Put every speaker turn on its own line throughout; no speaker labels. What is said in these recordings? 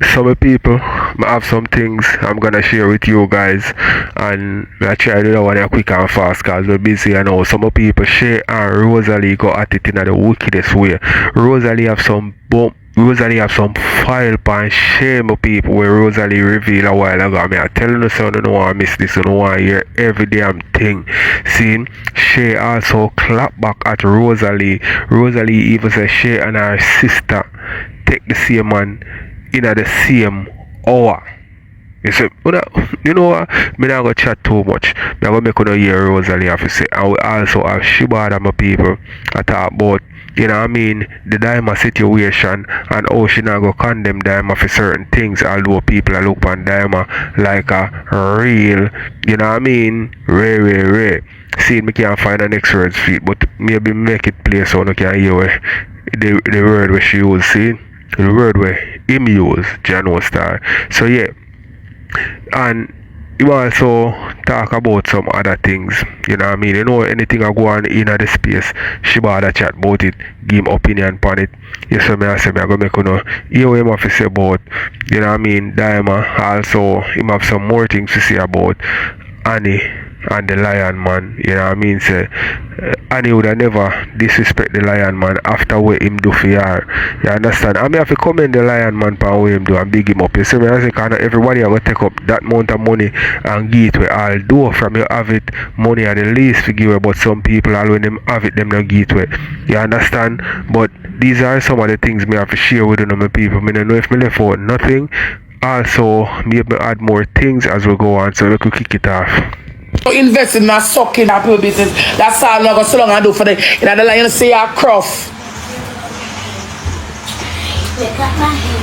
some people, I have some things I'm gonna share with you guys, and I try to do that one quick and fast because we're busy. I know some people, Shay and Rosealee, go at it in the wickedest way. Rosealee have some file pan shame of people where Rosealee revealed a while ago. I mean, I tell you, so you don't want to miss this, you don't want to hear every damn thing. See, Shay also clap back at Rosealee. Rosealee even says Shay and her sister take the same man in the same hour. You see, you know what? Me not gonna chat too much. Me gonna make you hear Rosealee have to say. And we also have Shibada my people I talk about, you know what I mean, the Daima situation and how she not go condemn Daima for certain things, although people are look on Daima like a real, you know what I mean, rare. See, me can't find the next words for it, but maybe make it play so you can hear the word where she use, see? The word where him use, Jano Star. So yeah. And you also talk about some other things, you know what I mean? You know, anything I go on in the space, she bother chat about it, give him opinion on it. You see me, I say, I go make you know, hear what him have to say about, you know what I mean, Daima. Also, him have some more things to say about Annie and the Lion Man, you know what I mean? Say, Annie would have never disrespect the Lion Man after what him do for her. You understand? I mean, have to commend the Lion Man for what him do and big him up. You see me, I say, kind of everybody are going to take up that amount of money and give it where although from you have it, money are the least to give away, but some people, all when them have it, them not give it away. You understand? But these are some of the things me have to share with you, my people. I don't know if me left out nothing. Also, maybe add more things as we go on, so we could kick it off.
Invest in a sucking apple business. That's all I'm going to so long I do for the, you know, the lion say a croft.
Look at my hair.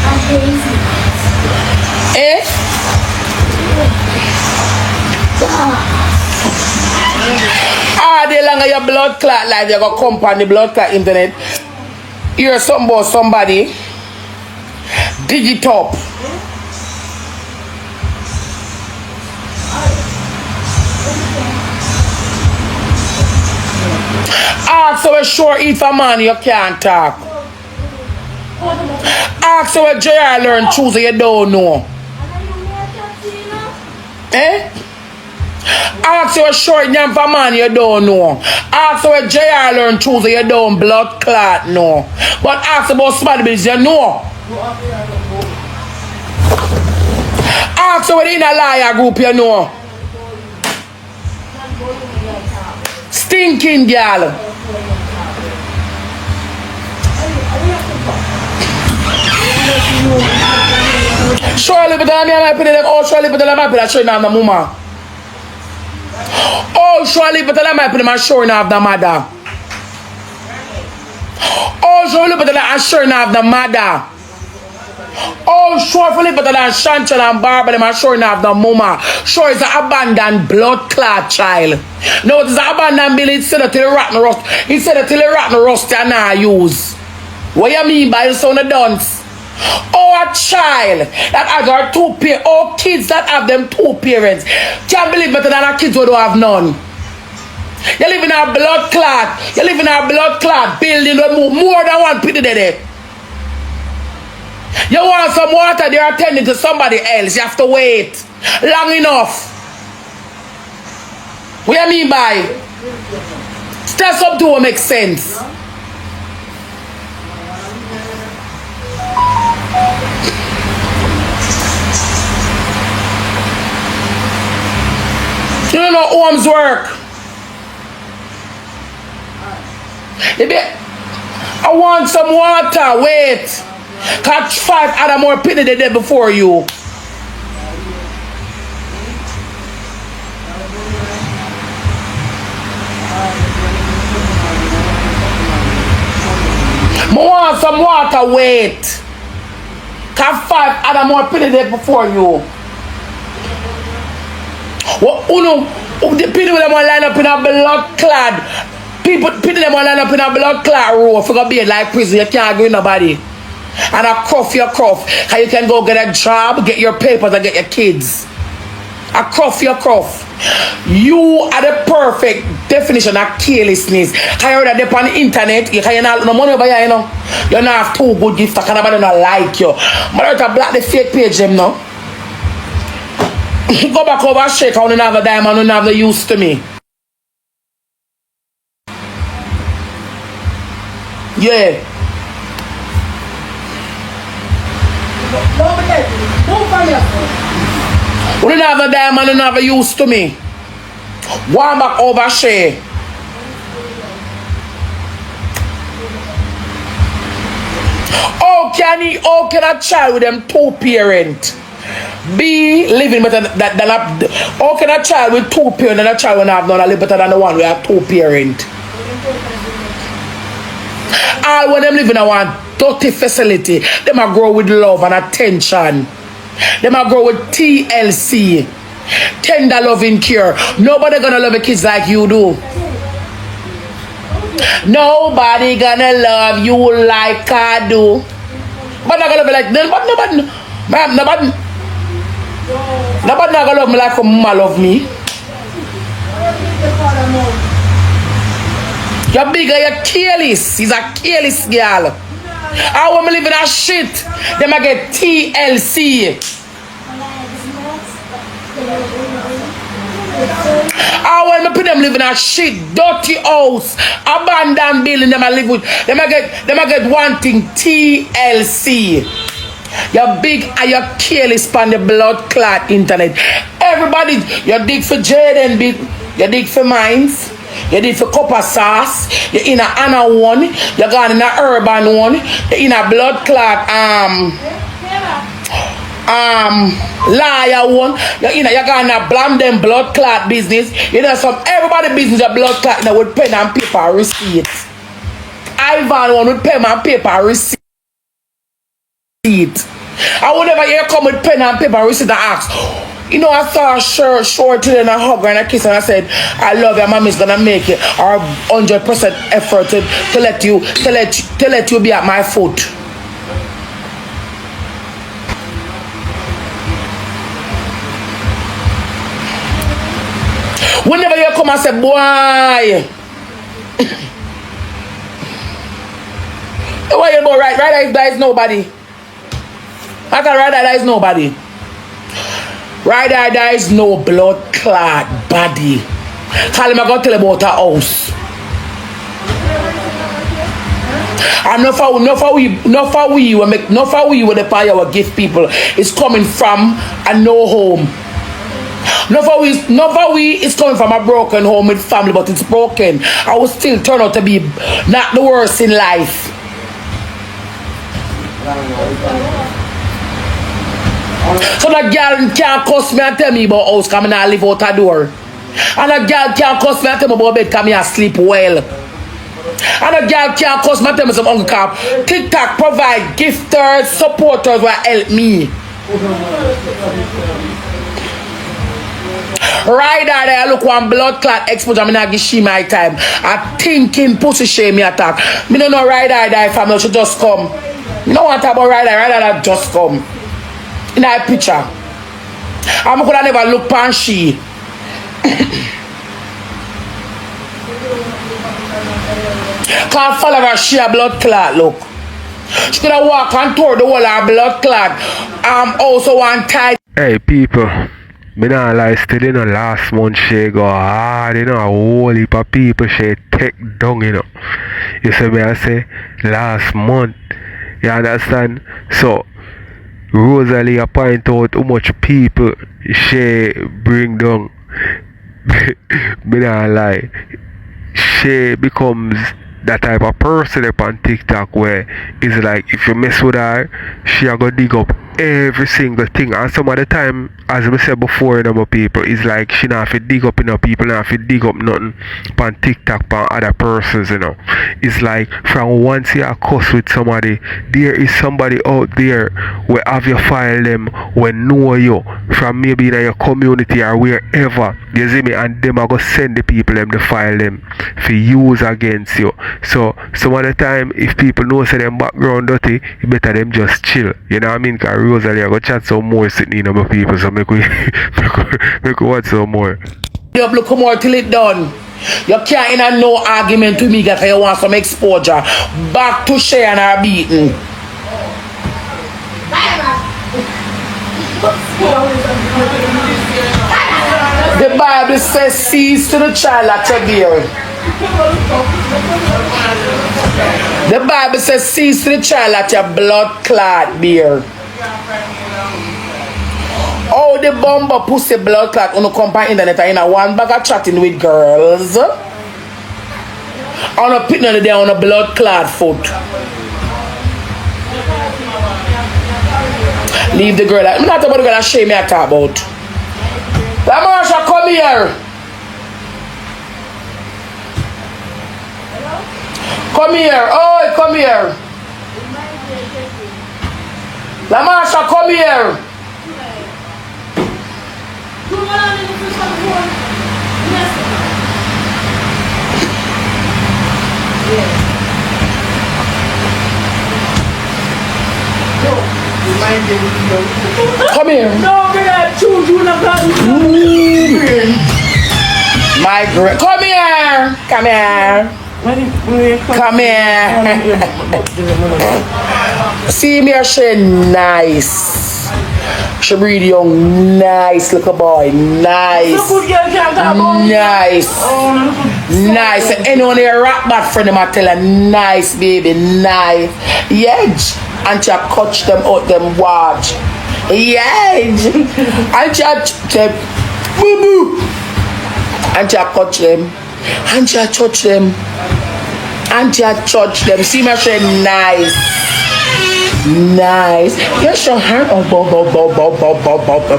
My hair is nice.
Eh? All day long your blood clot life, you go come on the blood clot internet. Hear something about somebody. Dig it up. Ask how sure if a man you can't talk. Ask how JR learn choose you don't know. Eh? Ask how sure if a man you don't know. Ask how JR learn choose you don't blood clot know. But ask about somebody business you know. Ask how in a liar group you know. Stinking girl. Surely, but I'm not putting them. Oh, surely, but I'm not putting them. I'm mama. Oh, surely, but I'm not putting them. Sure enough, the mother. Oh, surely, but I'm sure enough, the mother. Oh, surely, but I'm Chantal and Barbara. I'm sure enough, the mama. Sure, it's an abandoned blood clot child. No, it's an abandoned bill. He said it till the rotten rust. He said it till the rotten rust and I use. What you mean by the son of dunce? Oh, a child that has our two parents. Oh, kids that have them two parents. Can't believe better than our kids who don't have none. You live in a blood clot. You live in a blood clot building with more than one pity there. You want some water, they're attending to somebody else. You have to wait long enough. What you mean by? Stress up to make sense. You don't know homes work. I want some water. Wait. Catch 5 other more pity the day before you. I want some water. Wait. Catch 5 other more pity the day before you. Well, the people them want line up in a blood clad. People them want line up in a blood clad row. If you go be like prison, you can't go in nobody. And a cough your cough. How you can go get a job, get your papers, and get your kids. A cough your cough. You are the perfect definition of carelessness. Can you read that on the internet? You can not no money over here, you know. You don't have too good gifts. I can't not like you. But I black the fake page them now. Go back over shake. I don't have a diamond. I don't have the use to me. Yeah. We don't have a diamond. I don't have a use to me. One back over Shay. How can a child with them two parent be living better than a, how can a child with two parent and a child will have none live better than the one with a two parent? All when them live in a one dirty facility, them a grow with love and attention. Them a grow with TLC. Tender loving care. Nobody gonna love the kids like you do. Nobody gonna love you like I do. But not gonna be like them. But nobody not gonna love me like mama love me. You're bigger, you're careless. He's a careless girl. I want me live in a shit. Them I get TLC. I want me put them live in a shit, dirty house, abandoned building. Them I live with. Them I get one thing, TLC. You're big and you're careless on the blood clot internet. Everybody, you dig for jayden bit, you dig for mines, you dig for copper sauce, you're in a Anna one, you're gone in a urban one, you're in a blood clot liar one, you're gonna blame them blood clot business. You know some everybody business a blood clot now with pen and paper receipt. Ivan one with pen and paper receipt. I would never hear come with pen and paper receipt and ask. You know, I saw a short today and I hug her and I kiss her and I said, I love you, mommy's gonna make it our 100% effort to let you be at my foot. Whenever you come and say, boy, why you go right? Right, there is nobody. I can right there is nobody. Right there is no blood clot body. Call him, I go tell about her house. And not for we when the power give people is coming from a no home. Not for we is coming from a broken home with family, but it's broken. I will still turn out to be not the worst in life. So that girl can't cuss me and tell me about house coming and live out her door. And a girl can't cuss me and tell me about bed coming and sleep well. And a girl can't cuss me and tell me some uncle cap. TikTok provide gifters, supporters will help me. Right there, look one blood clot Xpose. I'm not give she my time. I thinking pussy shame me attack. Me don't know right there family should just come. No one talk about right there just come. In that picture. I'm gonna never look pan she. Can't follow her, she a blood clot, look. She gonna walk and tour the whole of blood clot. Also one tight.
Hey people, me not lie, still in the last month she go hard, you know, a whole heap of people she take down, you know. You see me I say last month. You understand? So Rosealee point out how much people she bring down. Me not lie. She becomes that type of person on TikTok where it's like if you mess with her, she a go dig up every single thing. And some of the time, as I said before, you know, my people, it's like she not have to dig up, you know, people not have to dig up nothing on TikTok on other persons, you know. It's like from once you are cuss with somebody, there is somebody out there where have you file them when know you from maybe in your community or wherever, you see me, and them are go send the people them to file them for use against you. So some of the time if people know say them background dirty, you better them just chill. You know what I mean? Cause Rosealee I go chat some more sitting in my people, so make we watch some more.
Look more till it done. You can't in a no argument with me because you want some exposure. Back to Shay and her beating. The Bible says, cease to the child at your beer. The Bible says, cease to the child at your blood clot beer. Oh, the bumper pussy blood clot on the company internet and in a one bag of chatting with girls. On a picture there on a blood clot foot. Leave the girl. I'm not about the girl that Shay me I talk about. Lamarsha, come here. Come here. Oh, come here. Lamarsha, come here. Come here.
No, we're not children of God.
My girl. Come here. Come here. Come here. See me, Shay, nice. She breed young, nice little boy, nice. Nice. Nice. Anyone here rap bad friend them I tell her nice baby, nice. Yes. And she catch them out them watch. Yes. And she them boo boo. And she catch them. And she touch them. And she touch them. See me say nice. Nice. Yes, your hand. Oh, bo bo bo bo bo bo bo bo.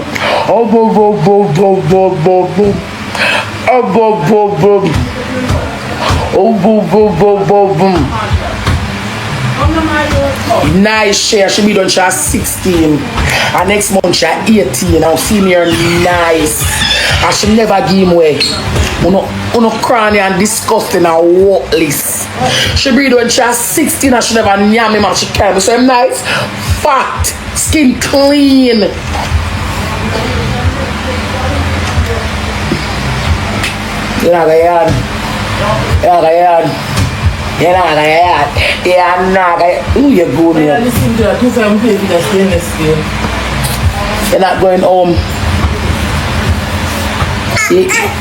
Oh, bo bo bo bo bo bo bo. Oh, bo bo bo. Oh, bo bo bo bo bo. Nice share. She be done. She has 16. And next month she has 18. Now see me her nice. And she never give him away. Uno cranny and disgusting and worthless. She breed when she has 16 and she never nyam him and she can't. So I'm nice, fat, skin clean. You're not a yard. You're not a yard. You're not a yard. You're not a yard. Ooh, you're good here.
Listen to that because I'm paying for the stainless steel.
You're not going home.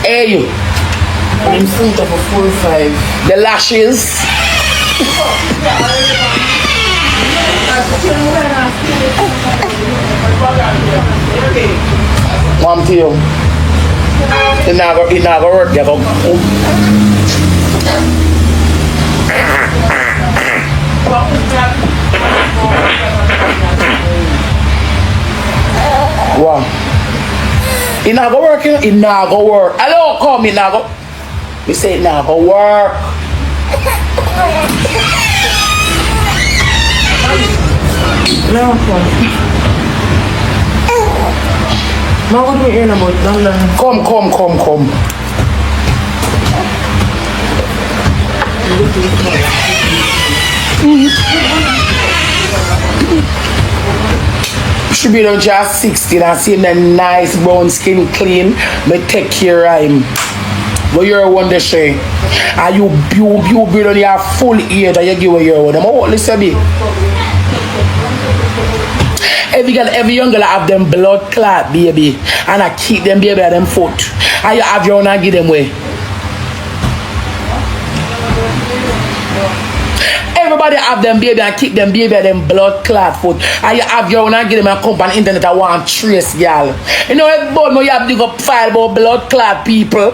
Hey, you.
I'm still for 4 or 5.
The lashes. One to you. It not gonna work. You go. Wow. It not gonna work. It not gonna work. Hello, come. It not go. We say it not gonna work.
No, what do we hear about?
Come. Should be done just 16 and see the nice brown skin clean. Me take care of him. But you're one day, Shay. And you build on your full ear that you give away your one. I'm all listen me. Every young girl have them blood clot baby. And I keep them baby at them foot. And you have your own and give them away. Everybody have them baby and keep them baby at them blood clot foot. And you have your own and give them a company internet I want trace girl. You know everybody you have to go file about blood clot people.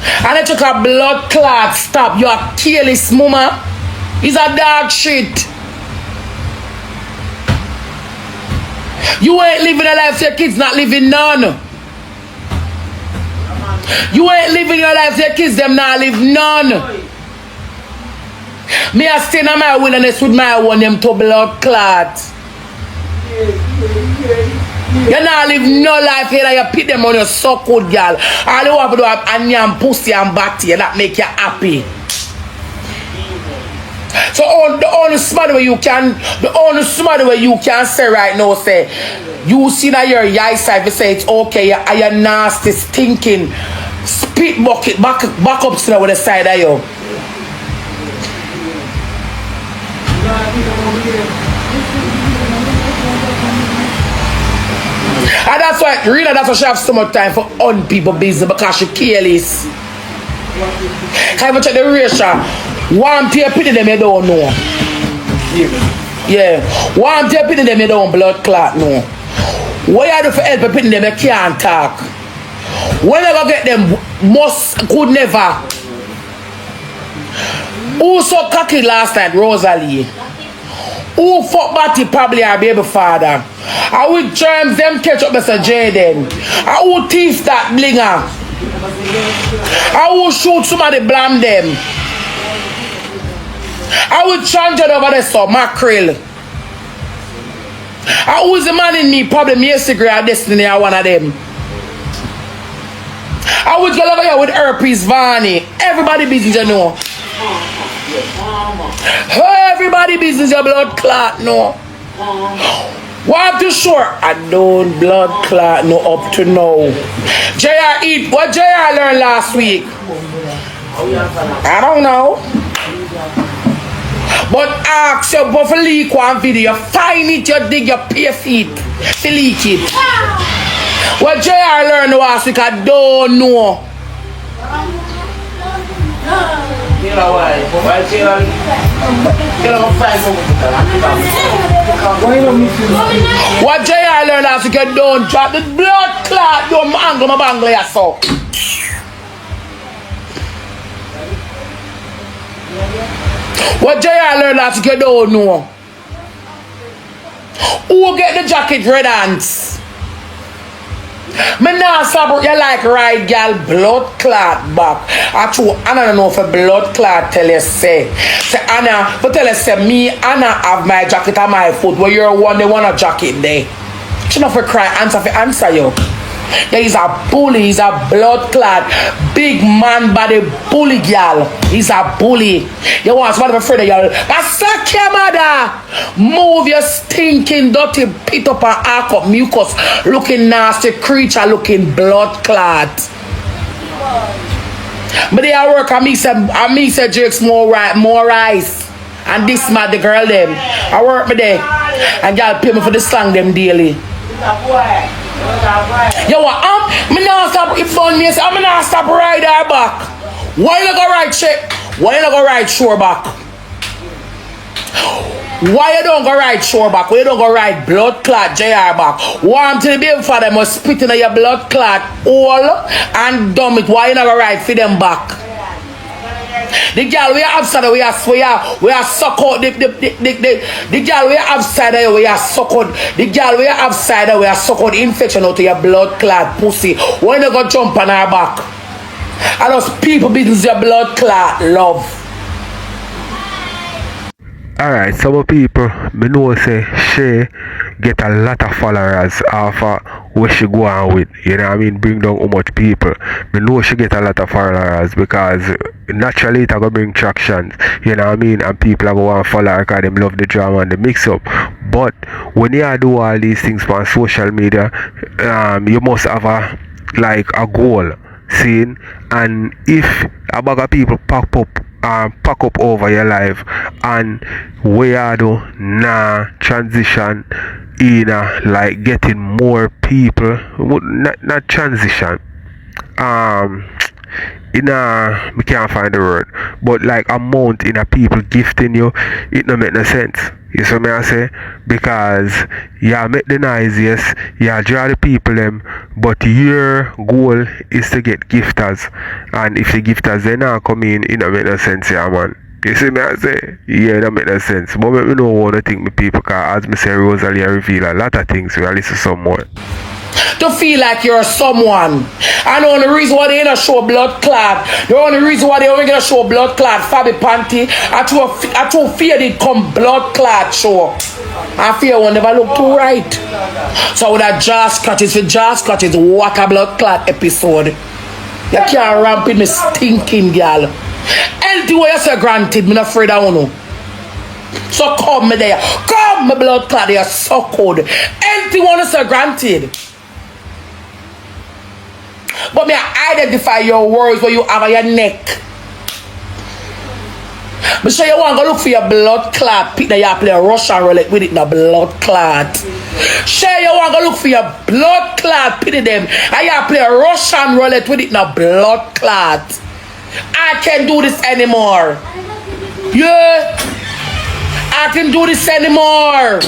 And I took a blood clot stop. You are careless mama. It's a dog shit. You ain't living a life your kids not living none. You ain't living your life your kids them not live none. Me a stay in my wilderness with my one them to blood clot. You not live no life here that you put them on your so good girl. All you have to do is onion, pussy and batty that make you happy. So the only smart way you can say right now, say you see that your eyesight, you say it's okay, you're nasty, stinking, spit bucket back up still with the side of you. And that's why she have so much time for on people business because she careless. Can you check the ratio? One tear pity them you don't know. Yeah. One tear pity them you don't blood clot no. What you do for help pity them you can't talk. When you go get them must could never. Who so cocky last night, Rosealee? Who fuck Batty probably our baby father? I would germs them catch up Mr. Jayden. I would thief that blinga. I would shoot somebody blame them. I would change it over there so mackerel. I was the man in me probably me cigarette destiny I one of them. I would get over here with herpes Vani. Everybody business you know. Everybody business your blood clot no. What to sure? I don't blood clot no up to now. JR eat what JR learned last week. I don't know. But ask your buffalo leak one video. Find it, you dig your pay feet. To leak it. What JR learned last week, I don't know. What JR learned last week, you don't drop the blood clot. Don't angle my bangle yourself. What JR learned last week, you don't know. Who get the jacket red hands? Me nah stop you like right girl blood clot back. I don't know if a blood clot tell you say Anna, but tell you say me Anna have my jacket on my foot where you're one they want a jacket there. She not for cry answer you. Yeah, he's a bully, he's a blood clot, big man body bully girl. He's a bully. You want somebody afraid of you. But suck your mother. Move your stinking dirty pit up and arc up mucus looking nasty creature looking blood clot. But they are work and me say Jake's more rice. And this mad the girl them. I work me there. And y'all pay me for the slang them daily. Yo, me not stop if on me say I'm not stop ride her back. Why you go ride Shay? Why you go ride shore back? Why you don't go ride shore back? Why you don't go ride blood clot JR back? Warm to the baby father must spit in your blood clot all and dumb it. Why you not go ride for them back? The girl we are upside we are suck out the girl we are upside we are suck out the girl we are upside we are suck out infection out of your blood clot pussy. When you go jump on her back and those people business your blood clot love.
Alright, some people me know say Shay get a lot of followers after where she go on with, you know what I mean, bring down how much people. Me know she get a lot of followers because naturally it gonna bring traction, you know what I mean, and people are going to follow her because they love the drama and the mix up. But when you do all these things on social media, you must have a goal, seen, and if a bag of people pack up over your life and where you do transition in like getting more people, not transition, we can't find the word, but like amount in a people gifting you, it don't make no sense. You see me I say? Because you make the noise, yes, you draw the people them, but your goal is to get gifters. And if the gifters they not come in, it don't make no sense, yeah man. You see me I say? Yeah, that make no sense. But me know what I think me people, because as me say Rosealee reveal a lot of things, we listen some more.
To feel like you're someone. And the only reason why they ain't show blood clot, the only reason why they only gonna show blood clot Fabi Panty, I too fear they come blood clot show. I fear one never look too right. So with that jaw scratches what a blood clot episode. You can't ramp in me stinking girl. Anything what you say granted, me not afraid I want to. So come me there. Come my blood clot they are so cold. Anything what you say granted. But me I identify your words where you have on your neck. But sure you want to look for your blood clot. Pick that you play a Russian roulette with it in a blood clot. Sure you want to look for your blood clot. Pity them. And you play a Russian roulette with it in a blood clot. I can't do this anymore. Yeah. I can't do this anymore.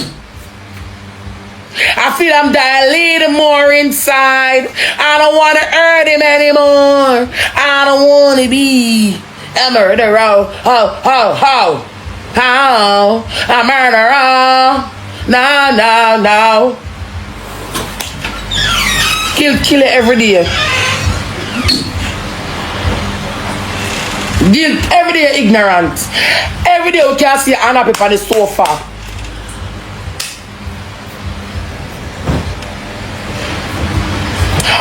I feel I'm dilating more inside. I don't want to hurt him anymore. I don't want to be a murderer. A murderer. No. Kill it every day. Guilt every day ignorant. Every day we can see Anna Pip on the sofa.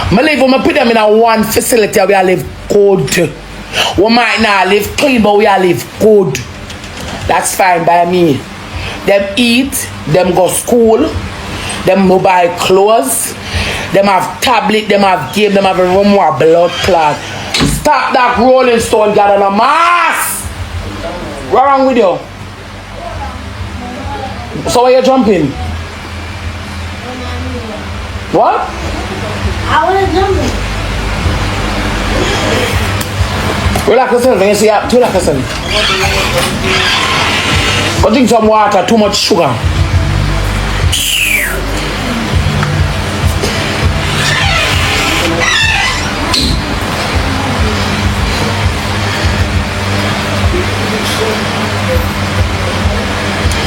I live when I put them in a one facility where I live good. We might not live clean, but we all live good. That's fine by me. Them eat, them go school, them go buy clothes, them have tablet, them have game, them have a room more blood clot. Stop that Rolling Stone got on a mask. What's wrong with you? So why you jumping? What?
I want to jump in.
Relax yourself when you see that. Relax yourself. Go drink some water, too much sugar.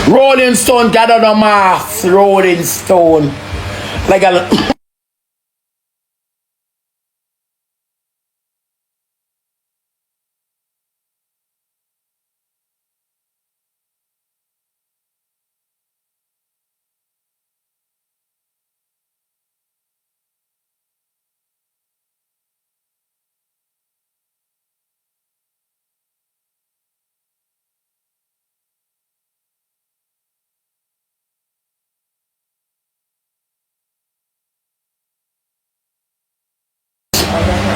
Rolling Stone gathered a mass. Rolling Stone. Like a...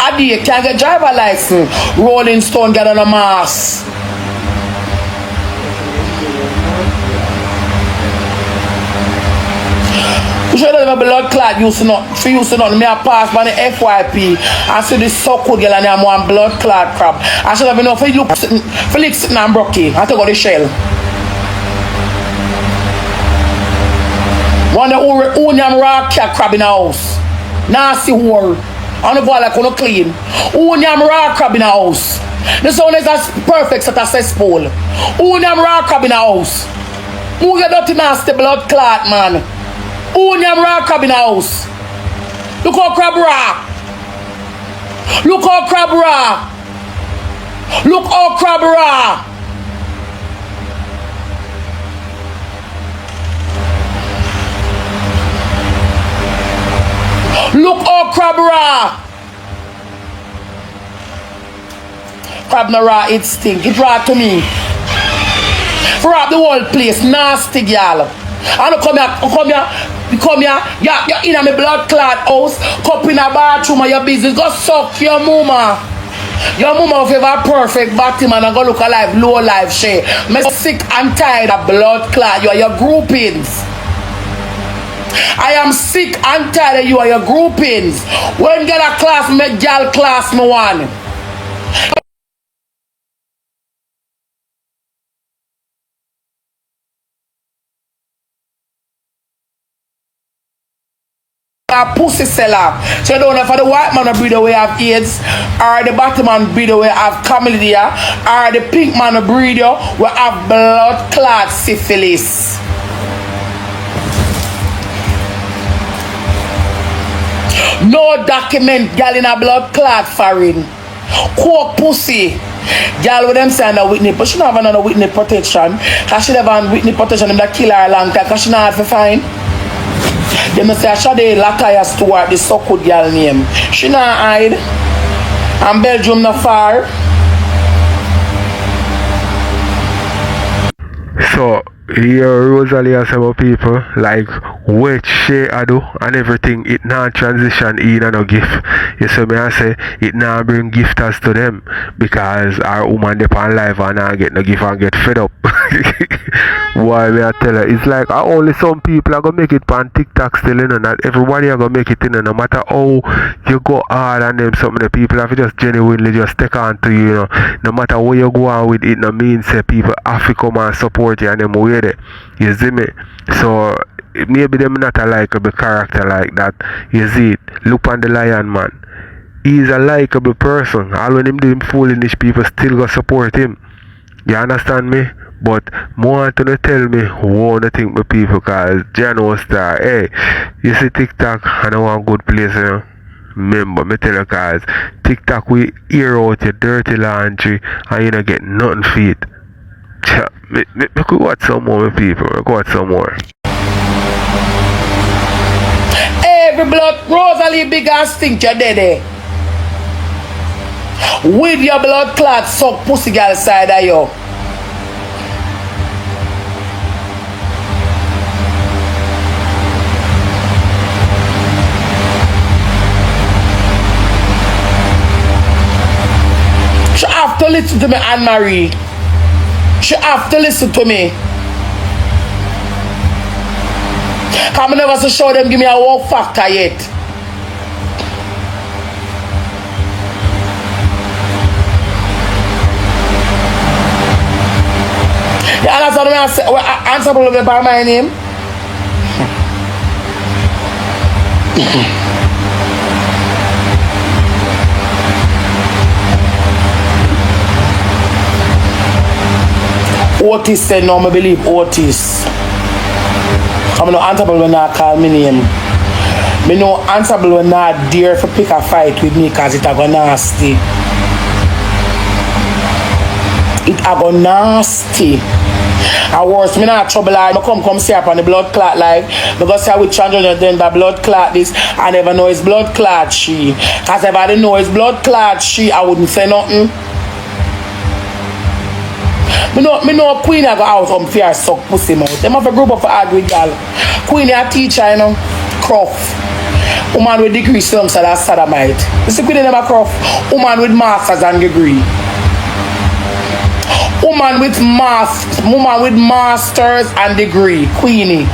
Adi, you can't get driver license. Rolling Stone get on a mass. You should have a blood clot used to not. For used to not. Me a pass by the FYP and see this so cool girl and I'm one blood clot crap. I should have enough for look Felix sitting and Brocky. I took out the shell. One of the onion raw cat crab in the house. Nasty whore. I don't go like on clean. Onion raw crab in the house. This one is as perfect as a cesspool. Onion raw crab in the house. Who get dirty nasty blood clot, man? Onion raw crab in the house. Look how crab raw. Look how crab raw. Look how crab raw. Look how crab raw. Crab no raw, it stink. It raw to me. Raw the whole place. Nasty girl. I don't come here. You're in a my blood clot house. Cup in a bathroom of your business. Go suck your mama. Your mama will have a perfect body man and go look alive, low life Shay. I'm sick and tired of blood clot. You are your groupings. I am sick and tired of you and your groupings. When get a class, make girl class me one. A pussy seller. So you don't know if the white man breed away have AIDS, or the bottom man breed away have chlamydia, or the pink man breed will have blood clot syphilis. No document girl in a blood clot foreign. Coke pussy. Girl with them saying a witness, but she don't have another witness protection. Cause she never have witness protection in that kill her a long time, cause she not have to find. They must say I shot the Lataya Stewart, the so good girl name. She not hide. And Belgium not far.
So Yeah, Rosealee and some people, like what Shay I do and everything, it not transition in and no gift. You see me I say it not bring gifters to them because our woman dep on live and not get no gift and get fed up. Why me I tell her, it's like only some people are gonna make it on TikTok still, you know, not everybody are gonna make it, you know, no matter how you go hard on them, some of the people have to just genuinely just take on to you, you know. No matter where you go on with it, no means say people have to come and support you and them way there. You see me? So maybe them not a likable character like that. You see it. Look on the lion man. He's a likable person. All when him do him foolish, people still go support him. You understand me? But more to tell me what I think with people cause Jano Star, hey, you see TikTok I know one good place, you know. Remember, me tell you cause TikTok we air out your dirty laundry and you don't get nothing for it. Me could watch some more with people. Me could watch some more.
Every blood, Rosealee big and stink you dead. With your blood clot suck pussy girl side of you. She have to listen to me, Anne-Marie. She have to listen to me. Cause I never show them give me a wow factor yet. You understand me? I say, answer me by my name. Otis said no, I believe Otis. I'm no answerable when I call me name. Me no answerable when I dare to pick a fight with me cause it a go nasty. It a go nasty. And worse, me not trouble I come see up on the blood clot live because I will change then by blood clot this. I never know it's blood clot she. Cause if I didn't know it's blood clot she, I wouldn't say nothing. Me know Queen I go out on fear suck pussy mouth. Them have a group of hard with girl. Queen a teacher, you know. Croft. Woman with degree some say that's sodomite. You see Queen never Croft. Woman with masters and degree. Woman with masters and degree. Queenie.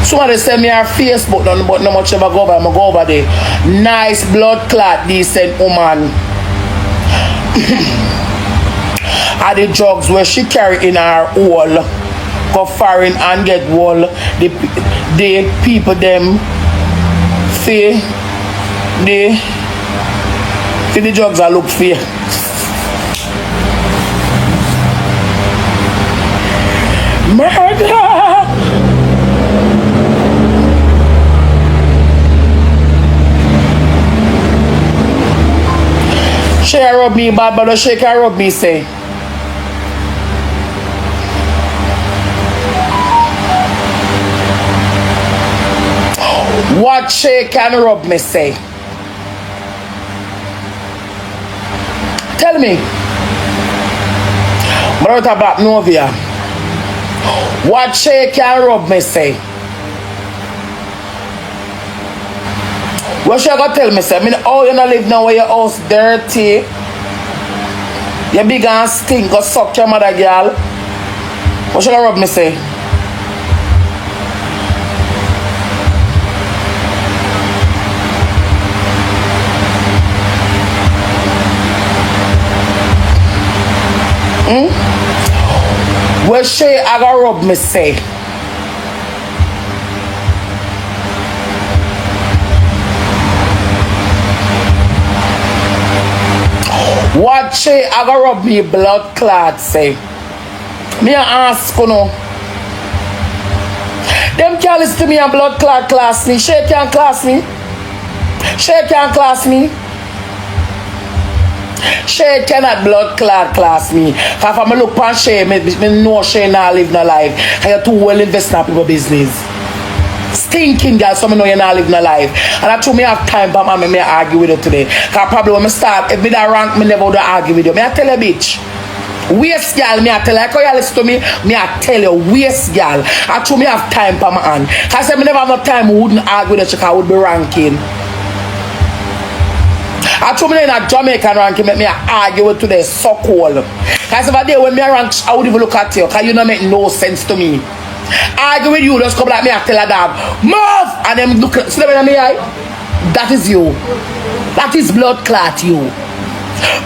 Somebody send me her Facebook, but no much ever go over. I'm go over there. Nice blood clot, decent woman. Are the drugs where she carry in her hole, go foreign and get wall. The people them see the drugs I look for. Murder. Shay rub me bad, but Shay can rub me say. What Shay can rub me say? Tell me. But out about Novia. What Shay can rub me say? What she gonna tell me, say? I mean, oh, you not live now where your house dirty. You big and stink, go suck your mother, girl. What she gonna rub me, say? What she gonna rub me, say? What Shay I go rub me blood clot say? Me a ask you know. Them can't listen to me and blood clot class me. Shay can't class me. Shay can't class me. Shay cannot blood clot class me. Cause if I look on Shay, me know Shay not live no life. Cause you're too well invested in people business. Stinking girl, so I know you're not living a life. And I told me I have time, but I may argue with you today. Because probably when I start, if me that rank, me never would argue with you. May I tell you, bitch? Waste girl, me I tell you, like how you listen to me, me I tell you, waste girl. I told me I have time for my hand. Because I said me never have no time, I wouldn't argue with you because I would be ranking. I told me in a Jamaican ranking, make me argue with today, so cool. Because if I did when me rank, I would even look at you, because you don't make no sense to me. Argue with you, just come like me and tell a dog, move! And them look, see them in my eye? That is you. That is blood clot you.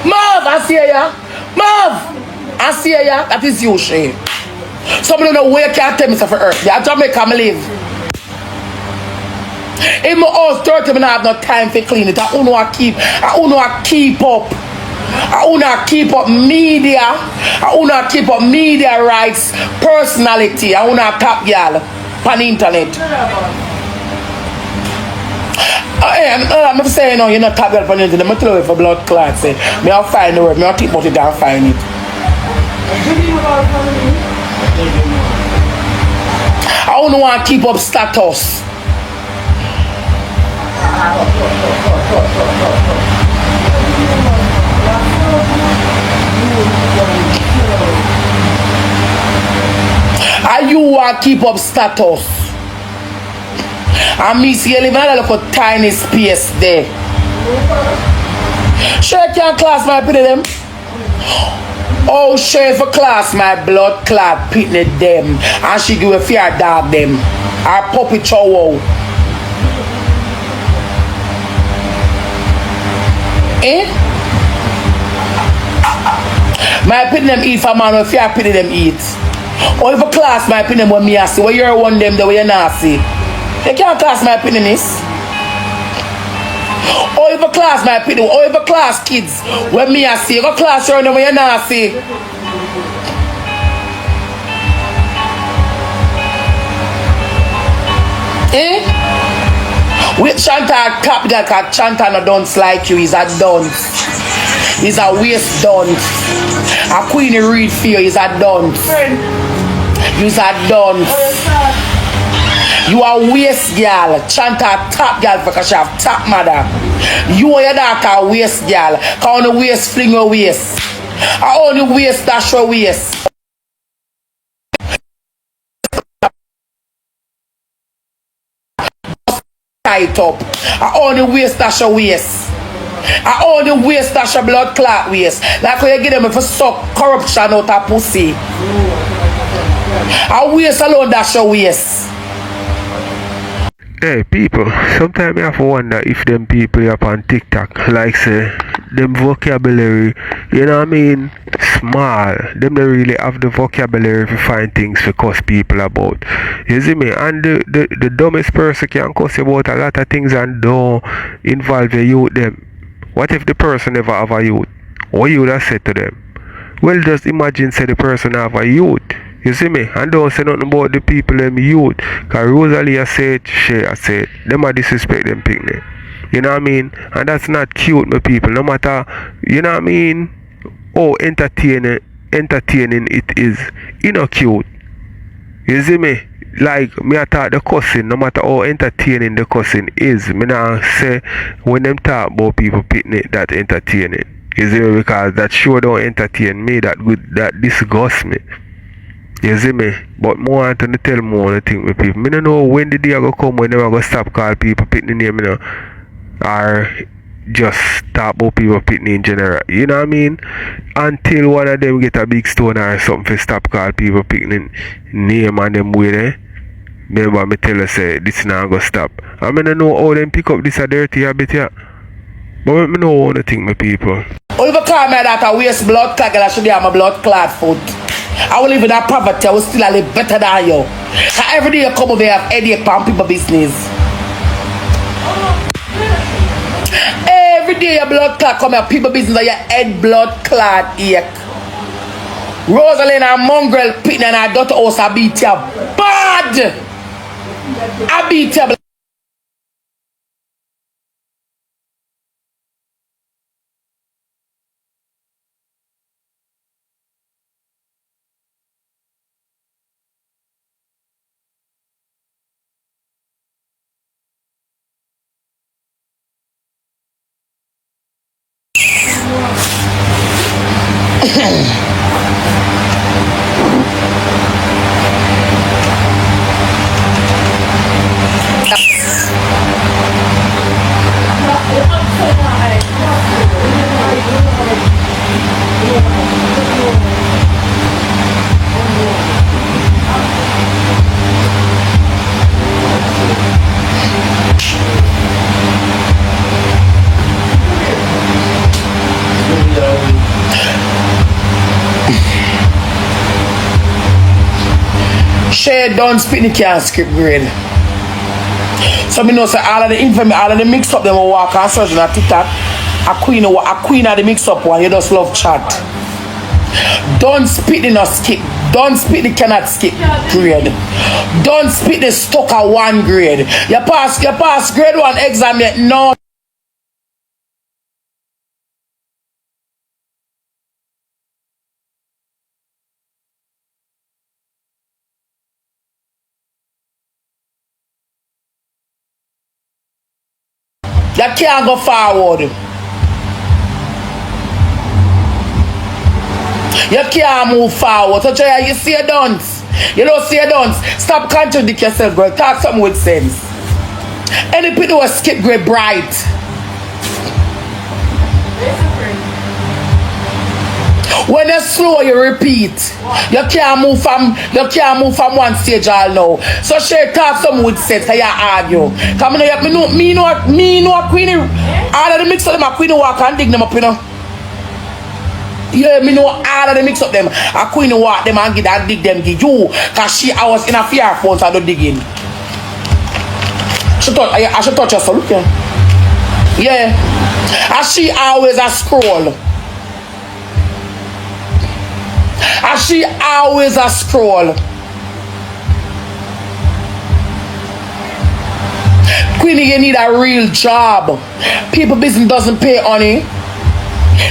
Move! I see ya. Move! I see ya. That is you, Shay. Somebody don't know where you can't tell me stuff for earth. Yeah, Jamaica, I live. In my house, 30 minutes, I have no time for clean it. I don't know I keep up. I wanna keep up media. I wanna keep up media rights, personality. I wanna top y'all on the internet. I'm saying no, you're not top girl on the internet. I'm telling you for blood clots. Me I'll find the word. Me I'll think about it and find it. I wanna want to keep up status. And you want to keep up status. And me see you live in a little tiny space there. Shay can't class my pitney them. Oh, Shay for class my blood clot pitney them. And she give a fear dog them. Our puppy chow. Eh? My pitney them eat for man or fear pitney them eat. Or if a class my opinion when me I see, where you're one them the way you're not see. You can't class my opinion is. Or if a class my opinion, or if a class kids when me I see, you go class you're the way you're not see. Eh? With Chantal cap girl, cause Chantal no dunce like you, he's a dunce. He's a waste dunce. A Queenie Reed for you, he's a dunce. You's a dunce. You are waste girl. Chanta top girl because she have top mother. You and your daughter waste girl. Cause on the waist fling your waist. I only waist dash your waist. Tight up. I only waist dash your waist. I only waist dash your blood clot waist. Like when you get them if you suck corruption out of pussy. I waist alone dash your waist.
Hey people, sometimes I have to wonder if them people up on TikTok like say them vocabulary, you know what I mean, small. Them they really have the vocabulary to find things to cuss people about. You see me? And the dumbest person can cuss about a lot of things and don't involve the youth them. What if the person never have a youth? What you would have said to them? Well, just imagine say the person have a youth. You see me? And don't say nothing about the people them youth. Cause Rosealee I said, Shay I said. Them a disrespect them picnic. You know what I mean? And that's not cute, my people. No matter, you know what I mean? Oh, entertaining it is. You know cute. You see me? Like me I thought the cussing, no matter how entertaining the cussing is, me now say when them talk about people picnic that entertaining. You see me? Because that sure don't entertain me, that disgusts me. You see me? But more want to tell more the thing with people. I don't know when the day I go come when they go stop call people picnic name, you know, or just talk about people picnic in general. You know what I mean? Until one of them get a big stone or something for stop call people picnic name and them way there. Remember me tell you say this now go stop. I mean I know how them pick up this a dirty habit here. But I know one thing my people.
Oliver call me that I waste blood clot, I should have my blood clot foot. I will live in that poverty, I will still live better than you. And every day you come over here have headache on people business. Every day your blood clot come here, people business and your head blood clot ache. Rosealee and mongrel pitting and her daughter house I beat you bad. I beat you. Shay done spit the can script grade. So me know say all of the infamy, all of the mix up them will walk and search on TikTok. A queen of the mix up one, you just love chat. Don't spit the no skip. Don't spit the cannot skip grade. Don't spit the stuck at 1 grade. You pass grade 1 exam yet no. You can't go forward. You can't move forward. So you see a dance. You don't see a dance. Stop contradicting yourself, girl. Talk something with sense. Any people will skip grade bright. When you're slow, you repeat. You can't move from one stage all now. So Shay talk some with sense, how you argue. Come on, me know queenie. All of the mix up them a queenie walk and dig them up, you know. Yeah, me know all of the mix up them. A queenie walk them and dig them give you. Cause I was in a fear phone, so I don't dig in. I should touch her, so look here. Yeah. And she always a scroll. And she always a scroll. Queenie, you need a real job. People business doesn't pay, honey.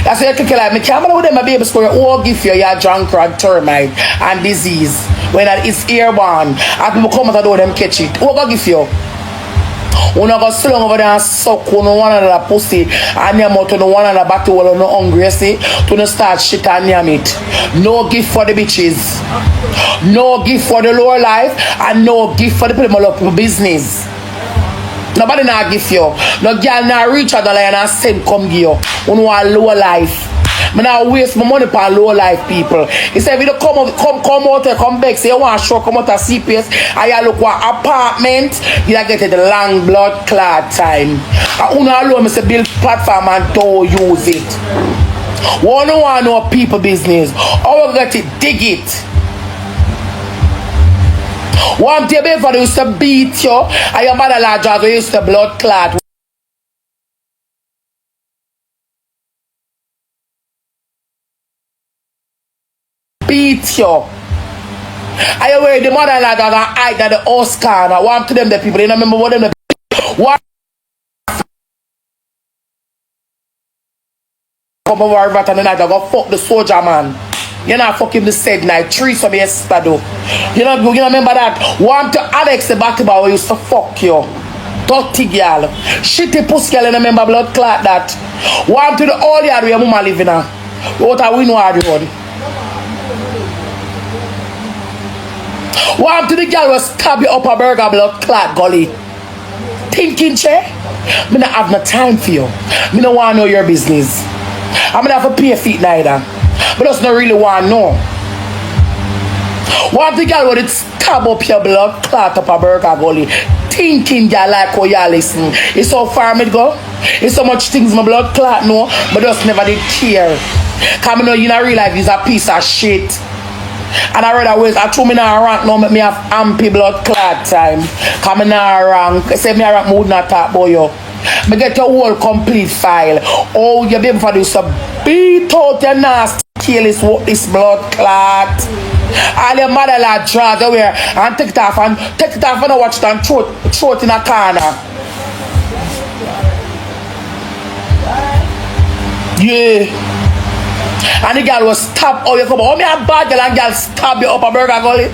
That's why you can like me. Can't with them, my baby score. Who give you your drunkard, termite, and disease when it's airborne. And people come out and do them catch it. Who gonna give you? Who not go sit down over there and suck on one another pussy and your mouth to one another battle while you're not hungry, see? To not start shit and yam it. No gift for the bitches. No gift for the lower life and no gift for the people who love business. Nobody not give you. No girl not reach out the line and send come give you. Who want lower life. I not waste my money for low life people. He said, if you come out there, come back, say you want to show, come out of CPS, and you look for apartment, you get the long blood clot time. And you alone, I say, build platform and don't use it. One don't want to know people business. How you get it, dig it. One day before they used to beat you, and your mother large used to blood clot. Beat you. I wear the mother-in-law that I hide at the Oscar. I want to them the people. You remember what them the what come over river and the night I go fuck the soldier man. You know fuck him the said night 3 some yesterday though. You remember that? Want to Alex the Batman who used to fuck you. Dirty girl. Shitty pussy girl, you remember blood clot that. Want to the old yard where your mama live in. What a windward road. One to the girl will stab you up a burger blood clot gully. Thinking, Shay? Me not have no time for you. Me don't want to know your business. I mean, I have to pay feet neither. But just not really want to know. One to the girl will stab up your blood clot up a burger gully. Thinking, girl, like how you listen. It's so far me go. It's so much things my blood clot know, but just never did care. Because I know you not realize it's a piece of shit. And I read always, I told me now rank now make me have ampy blood clot time. Come in now rank. Say me rank mood not talk about you. Me get your whole complete file. Oh, you be able to do some beat out your nasty kill this blood clot. All your mother lad draws away and take it off and watch it and throw it in a corner. Yeah. And the girl was stab. Oh, you come on. Oh, me a bad girl and girl stab you up a burger gully.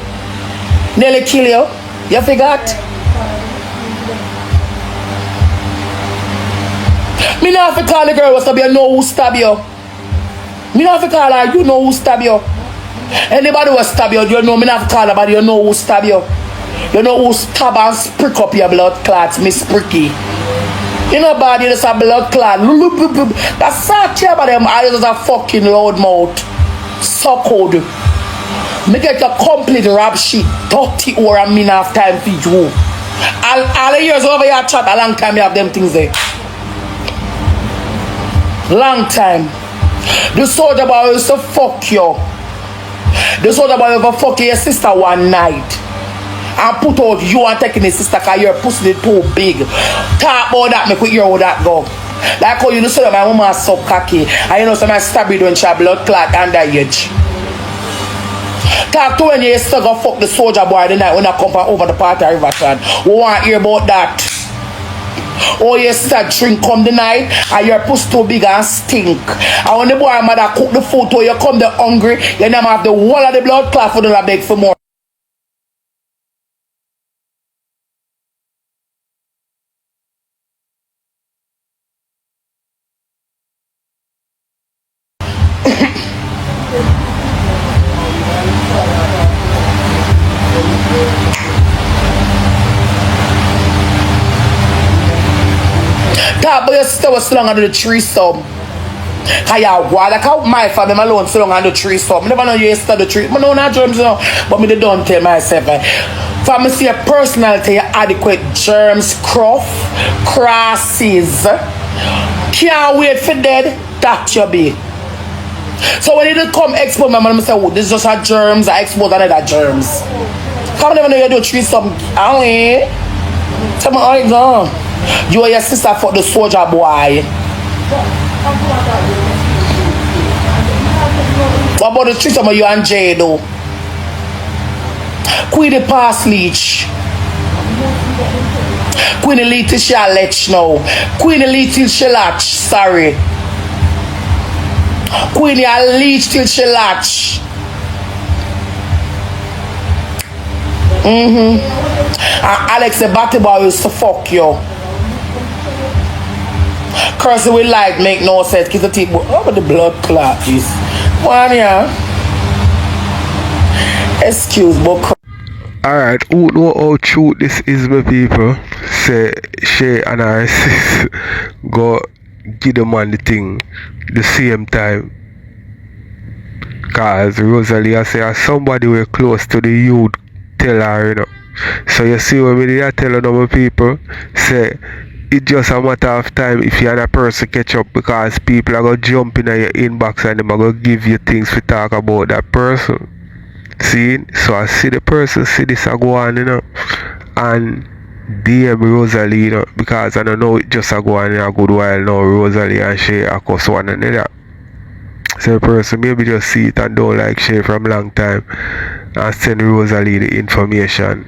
Nearly kill you. You forgot? Me not have to call the girl was to be a know who stab you. Me not have to call her, you know who stab you. Anybody who stab you, you know me not have to call her, but you know who stab you. You know who stab and sprick up your blood clots, Miss Spricky. You know body just a blood clot. That's such about them eyes is a fucking loud mouth. So cold. Me get a complete rap shit. 30 or a minute of time for you. All the years over your chat, a long time you have them things there. Long time. The soldier boy used to fuck you. The soldier boy ever fuck your sister one night. And put out you and taking his sister because your pussy too big. Talk about that, make we hear how that go. Like how you know say my mama so cocky. And you know some stab you when she have blood clot underage. Talk to when you still go fuck the soldier boy the night when I come from over the party at Riverside. We want to hear about that. Oh, you start drink come the night and your pussy too big and stink. And when the boy mother cook the food or you come the hungry, you never have the whole of the blood clot for the beg for more. Talk about your sister was so long under the tree sub. Cause you walk like how my family alone so long under the tree sub. I never know you study the tree. I know not germs now. But me they don't tell myself. For me see a personality adequate germs, crosses. Can't wait for dead. That you be. So when you come expose my mom say, oh, this is just a germs, I expose another germs. Come never know you do tree sub. Ali. Tell me how it's done. You and your sister for the soldier boy. What about the treat of you and Jay though? Queen the pass leech. Queen the little she latch now. Queen the little she latch, sorry. Queen the leech till she latch. And Alex the batty boy used to fuck you. Cursing with light make no sense. Kiss the teeth. Oh, but the blood clot is. One, yeah. Excuse me.
Alright, who know how true this is, my people? Say Shay and her sis go give the man the thing the same time. Cause Rosealee I say somebody were close to the youth tell her, you know. So you see when we tell other people, say it's just a matter of time if you and a person catch up because people are going to jump in your inbox and they're going to give you things to talk about that person. See? So I see the person see this go on, you know, and DM Rosealee, you know, because I don't know it just go on in a good while now. Rosealee and Shay are cause one another. So the person maybe just see it and don't like Shay from long time and send Rosealee the information.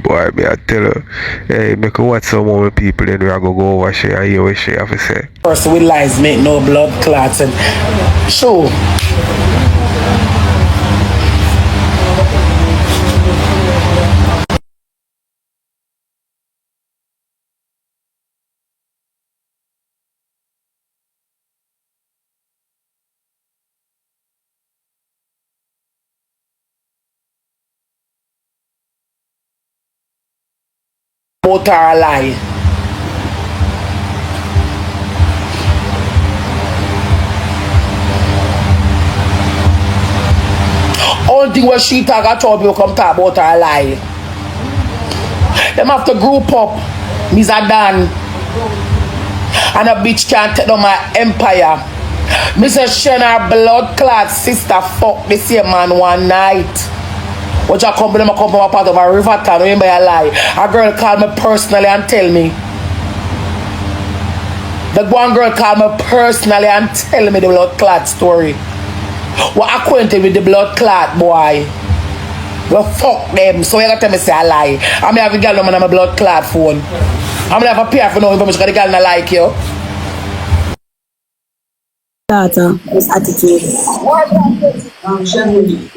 Boy, me I tell her, hey, make her watch some more people then we are going to go over Shay and hear what Shay have to say.
Person with lies make no blood clots and sure. Both are a lie. All the way she talk at all, you come talk about her lie. Them have to group up, Mr. Dan. And a bitch can't take down my empire. Mr. SHE N HER blood clot sister fuck the same man one night. What you come from a part of a river town, remember a lie. A girl called me personally and tell me. The one girl called me personally and tell me the blood clot story. What acquainted with the blood clot boy. Well, fuck them. So you gotta tell me say a lie. I may have a girl on my blood clot phone. I'm gonna have a pair for no information because the girl not like you.
Daughter, this attitude.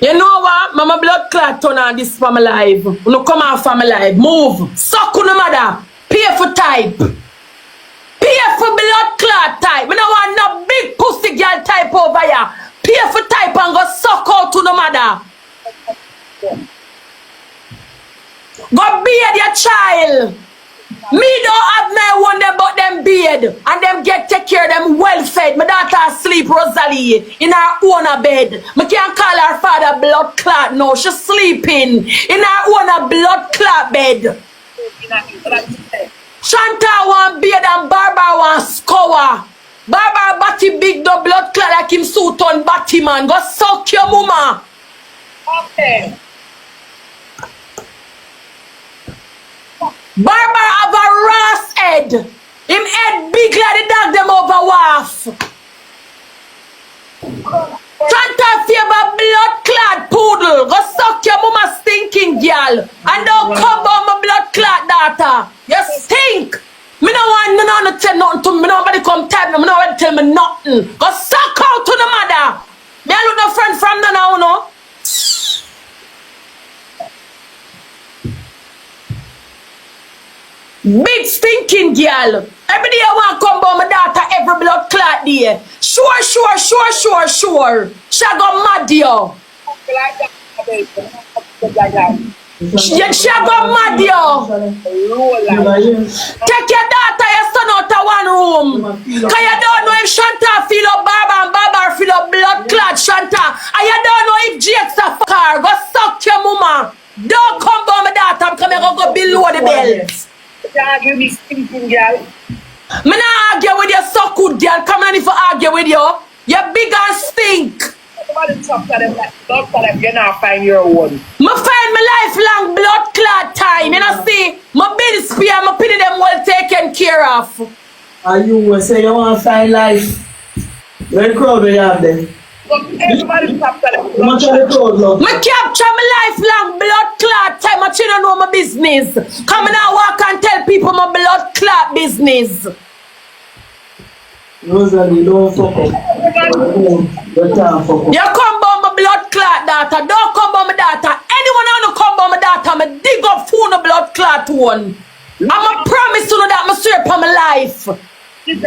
You know what? Mama blood clot turn on this family live. No come out family live. Move. Suck on the mother. Pay for type. Pay for blood clot type. We don't want no big pussy girl type over here. pay for type and go suck out to the mother. Go beard your child. Me don't have my one them but them beard. And them take care of them well fed. My daughter sleep Rosealee in her own bed. Me can't call her father blood clot no. She sleeping in her own blood clot bed. Shanta want beard and Barbara want scour. Barbara body big no blood clot like him suit on Batman. Go suck your mama.
Okay.
Barbara have a ras head. Him head big like the dog them over waff. Shanta favor blood clad poodle. Go suck your mama stinking girl. And don't come on my blood clad daughter. You stink. Me no want no tell nothing to me. Nobody come tell me. Me nobody tell me nothing. Go suck out to the mother. Me I look no friend from the now no. Big stinking girl. Every day I want to come about my daughter every blood clot day. Sure. She go mad yo. She go mad yo. Take your daughter, your son out of one room. Cause you don't know if Shanta feel up Barbara and Barbara feel up blood clot Shanta. And you don't know if Jake's a fucker. Go suck your mama. Don't come about my daughter. I'm coming go below the belt.
Argue me stinking girl.
Me not argue with you, so good girl. Come on if I argue with you. You big and stink.
Somebody talk to them like don't tell them you not find your own.
Me find my lifelong blood clot time. You know see, my bill spear, my pity them well taken care of.
Are you say you want to find life? Where crowd we have there?
Everybody talk to them.
Much of the crowd love.
Me capture my lifelong blood clot time. I don't know my business. Come now walk and tell people my blood clot business.
Rosealee, don't fuck up. Your time fuck up.
You come about my blood clot daughter. Don't come about my daughter. Anyone who come about my daughter, me dig up phone a blood clot one. I'm a promise to know that I swear upon my life. Anybody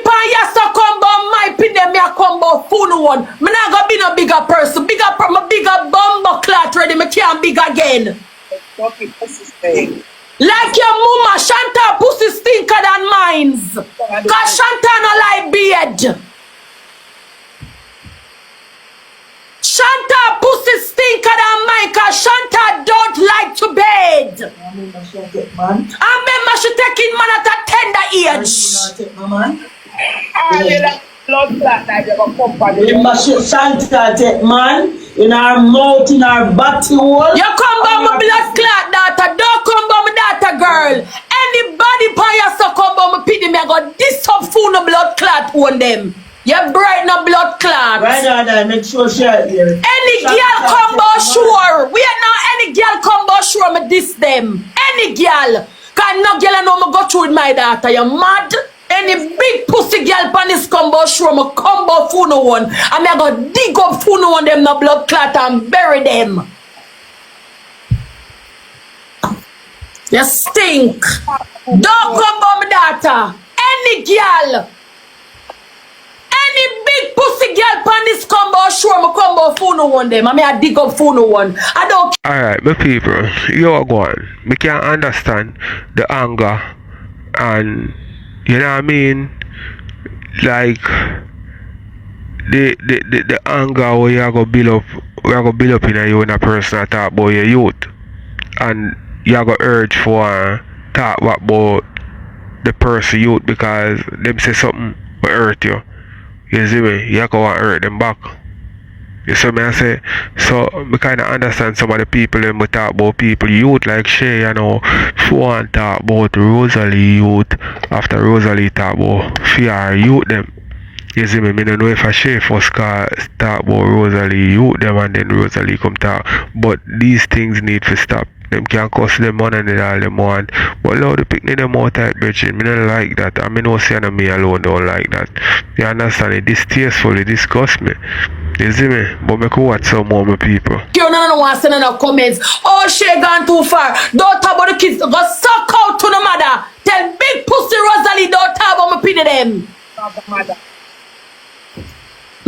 pan ya so come about my opinion, me a come about phone one. Me not gonna be no bigger person. Bigger bumbo clot ready, me can't big again. Like your mama, Shanta pussy stinker than mines. Cause Shanta no like beard. Shanta pussy stinker than mine. Cause Shanta don't like to bed. I remember she taking man at a tender age.
Remember she Shanta take man in her mouth, in her body hole.
You come by my blood clot daughter. Don't come by my daughter girl. Anybody by your so come by my pity me I got this up full of blood clot on them. You bright no blood clot.
Right now, make sure she out here.
Any girl come by sure. We are now any girl come by sure me diss them. Any girl. Cause no girl I know me go through with my daughter. You mad? Any big pussy girl pan this combo sure me combo funo one. And me I go dig up funo one them no blood clot and bury them. You stink. Don't come by my daughter. Any girl. Any big pussy girl pan this combo sure me combo funo one them. I mean I dig up funo one. I don't.
Alright, my people, you are going. We can understand the anger and you know what I mean? Like the anger where you are gonna build up in you when a person talk about your youth. And you are gonna urge for talk about the person youth because them say something will hurt you. You see me? You go and hurt them back. You see me I say? So I kinda understand some of the people when we talk about people youth like Shay, you know, she want to talk about Rosealee youth after Rosealee talk about fear youth them. You see me? I don't know if a Shay first talk about Rosealee youth them and then Rosealee come talk. But these things need to stop. Them can cuss them on and all them want. But allow the picnic them out type bitching. Me don't like that. I mean no say me alone don't like that. You understand? It distasteful, it disgusts me. You see me? But me could watch some more my people.
You no want to send no comments. Oh Shay gone too far. Don't talk about the kids. Go suck out to the mother. Tell big pussy Rosealee don't talk about me pity them.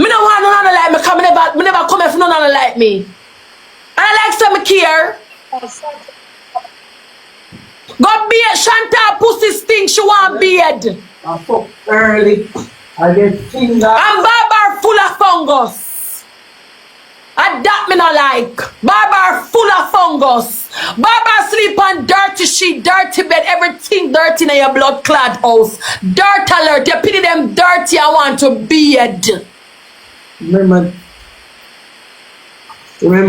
Me no want none of like me, cause me never come if none of like me. And I like some care. Go beard, Chantal pussy stink, she want beard.
I fuck early. I get finger.
And Barbar full of fungus. And that me not like. Barbar full of fungus. Barbar sleep on dirty sheet, dirty bed, everything dirty in your blood clad house. Dirt alert, you pity them dirty, I want to beard.
Remember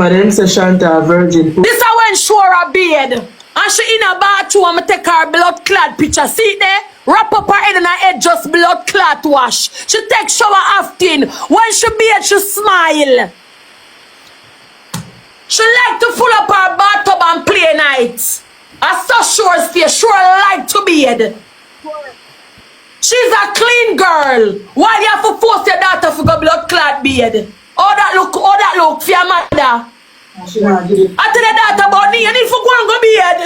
them say Shanta virgin.
This is when sure a beard. And she in a bathroom and take her blood clad picture. See there? Wrap up her head and her head just blood clot wash. She take shower often. When she beard, she smile. She like to full up her bathtub and play night. I saw sure stay. Sure like to beard. She's a clean girl. Why you have to force your daughter to go blood clot beard? All that look for your mother. I tell the daughter about me, you need to go and go beard.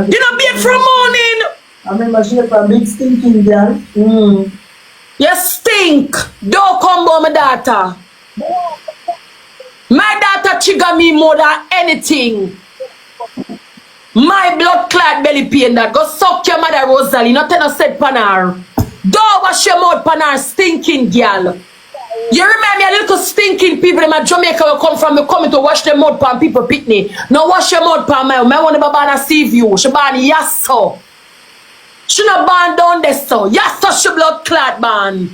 You don't beard from morning.
I remember she have a big stinking girl.
You stink. Don't come by my daughter. My daughter trigger me more than anything. My blood clot belly pain that. Go suck your mother Rosealee. Nothing I said pan her. Don't wash your mouth pan her stinking girl. You remember me a little stinking people in my Jamaica will come from me coming to wash their mouth pan people pitney. Now wash your mouth pan my want to ban see you. She ban yes so. She not ban down there so. Yes so she blood clot ban.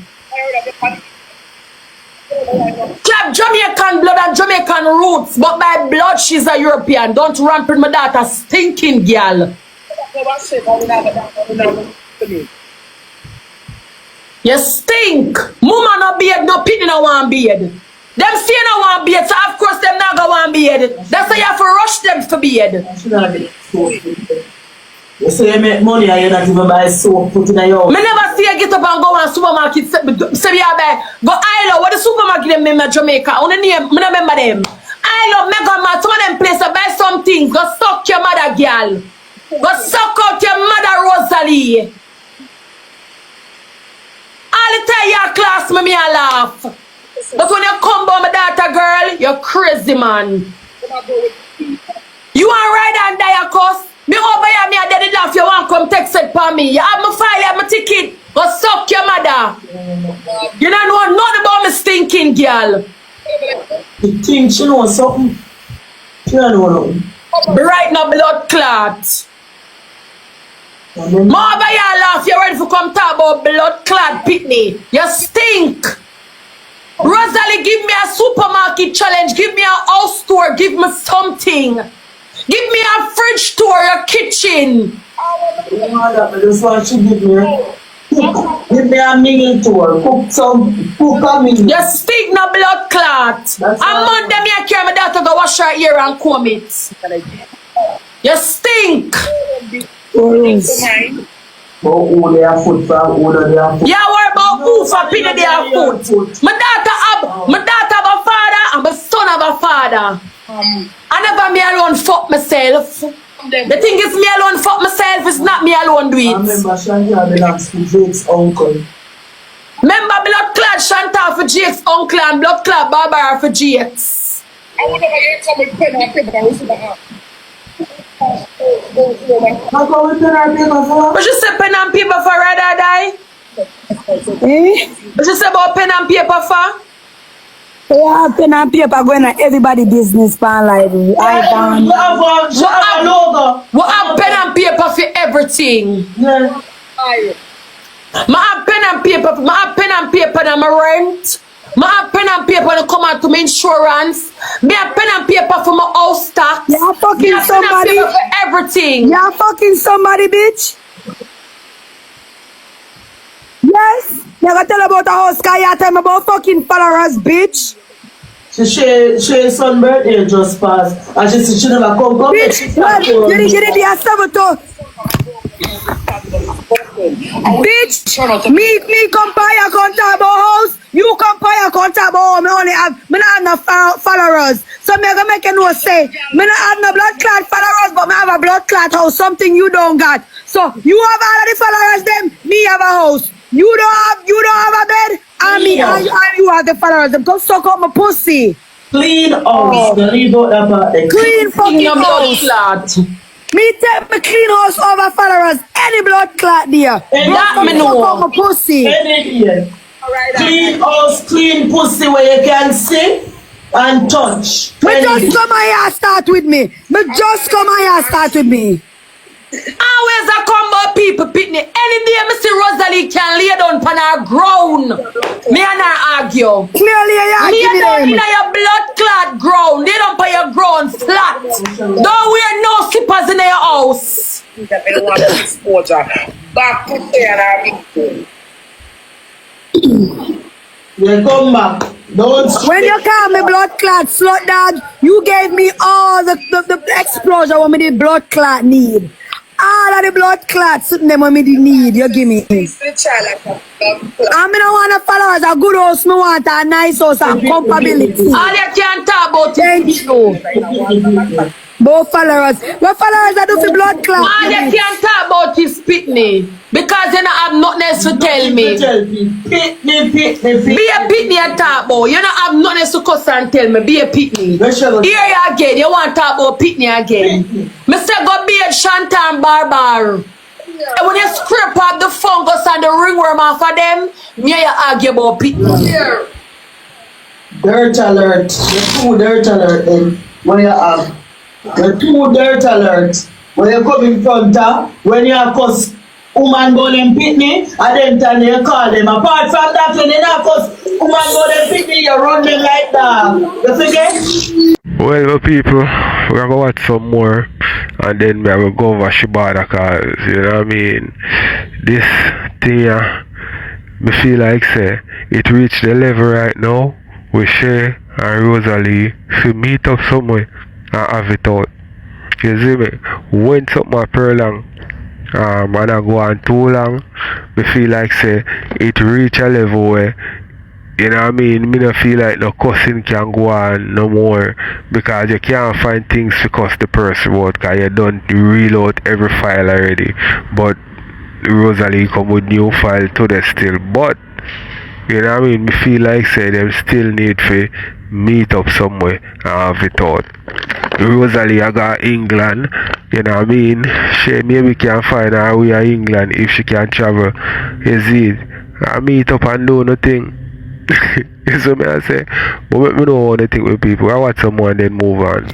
Clap Jamaican blood and Jamaican roots, but by blood she's a European. Don't ramp with my daughter stinking girl. You stink. Mama no beard, no pity no one beard. Them say no one beard, so of course them not go one beard. That's why you have to rush them for beard.
You say you make money and you not even buy soap, put in your house.
Me never see you get up and go on supermarket, say me buy, go Islo, what the supermarket them name in Jamaica, only name, me not remember them. Islo, Mega Man, some of them places buy something, go suck your mother girl. Go suck out your mother Rosealee. All the time your class me a laugh. But when you come by my daughter girl, you're crazy man. You want ride and die a cuss? Me over here, me a daddy laugh, you want come text it for me. You have my file, you have my ticket. Go suck your mother. You don't know nothing about me stinking girl.
You think she knows something? She don't know nothing.
Right now blood clot. More over here laugh, you ready for come talk about blood clot pitney. You stink. Rosealee, give me a supermarket challenge, give me a house tour, give me something. Give me a fridge tour, your kitchen.
That's what she give me. Give me a meal tour. Cook a meal.
You stink no blood clot. And Monday me I carry my daughter go wash her ear and comb it. You stink.
Who they are food from? Who they are food?
Yeah, worry about who for pinning their food. My daughter have a father and my son have a father. I never me alone fuck myself. The thing is me alone fuck myself, it's not me alone do it.
I remember Chantal belongs to Jake's uncle.
Remember blood clot Chantal for Jake's uncle and blood clot Barbara for Jake's.
I would never hear someone pen and paper and whistle back.
How come we pen and paper for?
But you say pen and paper for ride or die? But you say about pen and paper for?
Yeah, pen and paper going on everybody business pan library. I ban.
What have pen and paper for everything?
Yeah.
I have pen and paper. I have pen and paper on my rent. I have pen and paper to come out to my insurance. I have pen and paper for my house tax.
Yeah, fucking somebody.
Pen and paper for everything.
Yeah, fucking somebody, bitch. Yes. You gotta tell about the house guy. You tell me about fucking followers, bitch.
Shay's son birthday just passed. And she said she never come.
Bitch, well, you did be a 7 to. Bitch, me come by your contact about house. You come by your contact about home. Me not have no followers. So me gonna make you know say, me not have no blood clot followers, but me have a blood clot house. Something you don't got. So you have all of the followers. Them, me have a house. You don't have a bed. And me and you want the followers. Them come suck up my pussy.
Clean house. Don't leave out that part there.
Clean fucking
Your blood
house.
clot.
Me take my clean house over followers. Any blood clot there.
That me know.
Suck up my pussy.
Any day. Clean house, clean pussy where you can see and touch.
Me
Any
just
day.
come here and start with me. Me just come here and start with me.
Always a combo people pitney. Any day me see Rosealee can lay down on her ground. Me and her argue.
Clearly, you
Lay
give
down in
me them.
your blood clot ground. Lay down on your ground flat. Don't wear no slippers in your house.
Back to there.
You come back. Don't
When you call me blood clot slut dog, you gave me all the exposure what me the blood clot need. All of the blood clots them what me the need, you give me. I me don't want to followers a good house, me want a nice house and compatibility.
All you can talk about
Thank
is
you. Both followers. What followers I do for blood clot?
all you can talk about is pitney. Because you don't have nothing else to tell me.
Pitney.
Be a pitney and talk about. You don't have nothing else to cuss and tell me. Be a pitney. Here you again. You want to talk about pitney again. Mr. Go be a shantan barbar. And when you scrape up the fungus and the ringworm off of them, me you argue about pitney.
Dirt alert. The two dirt alert then. When you have the two dirt alerts. When you come in front of, when you have cause woman go them pitney, and then time you call them. Apart from that, when you have cause woman go them pitney, you run them like that. You forget?
Well, people, we're gonna watch some more and then we're gonna go over Shibata cause, you know what I mean? This thing here, me feel like say, it reached the level right now with Shay and Rosealee to meet up somewhere and have it out. You see me? When something a prolong and I go on too long, me feel like say, it reach a level where, you know what I mean? Me don't feel like no cussing can go on no more because you can't find things to cuss the person out because you don't reload every file already. But Rosealee come with new file today still. But you know what I mean? Me feel like say them still need to meet up somewhere and have it out. Rosealee I got England, you know what I mean? She maybe can find her way to England if she can travel. You see, I meet up and do nothing. You see me I say, but let me know what I think with people. I watch someone and then move on.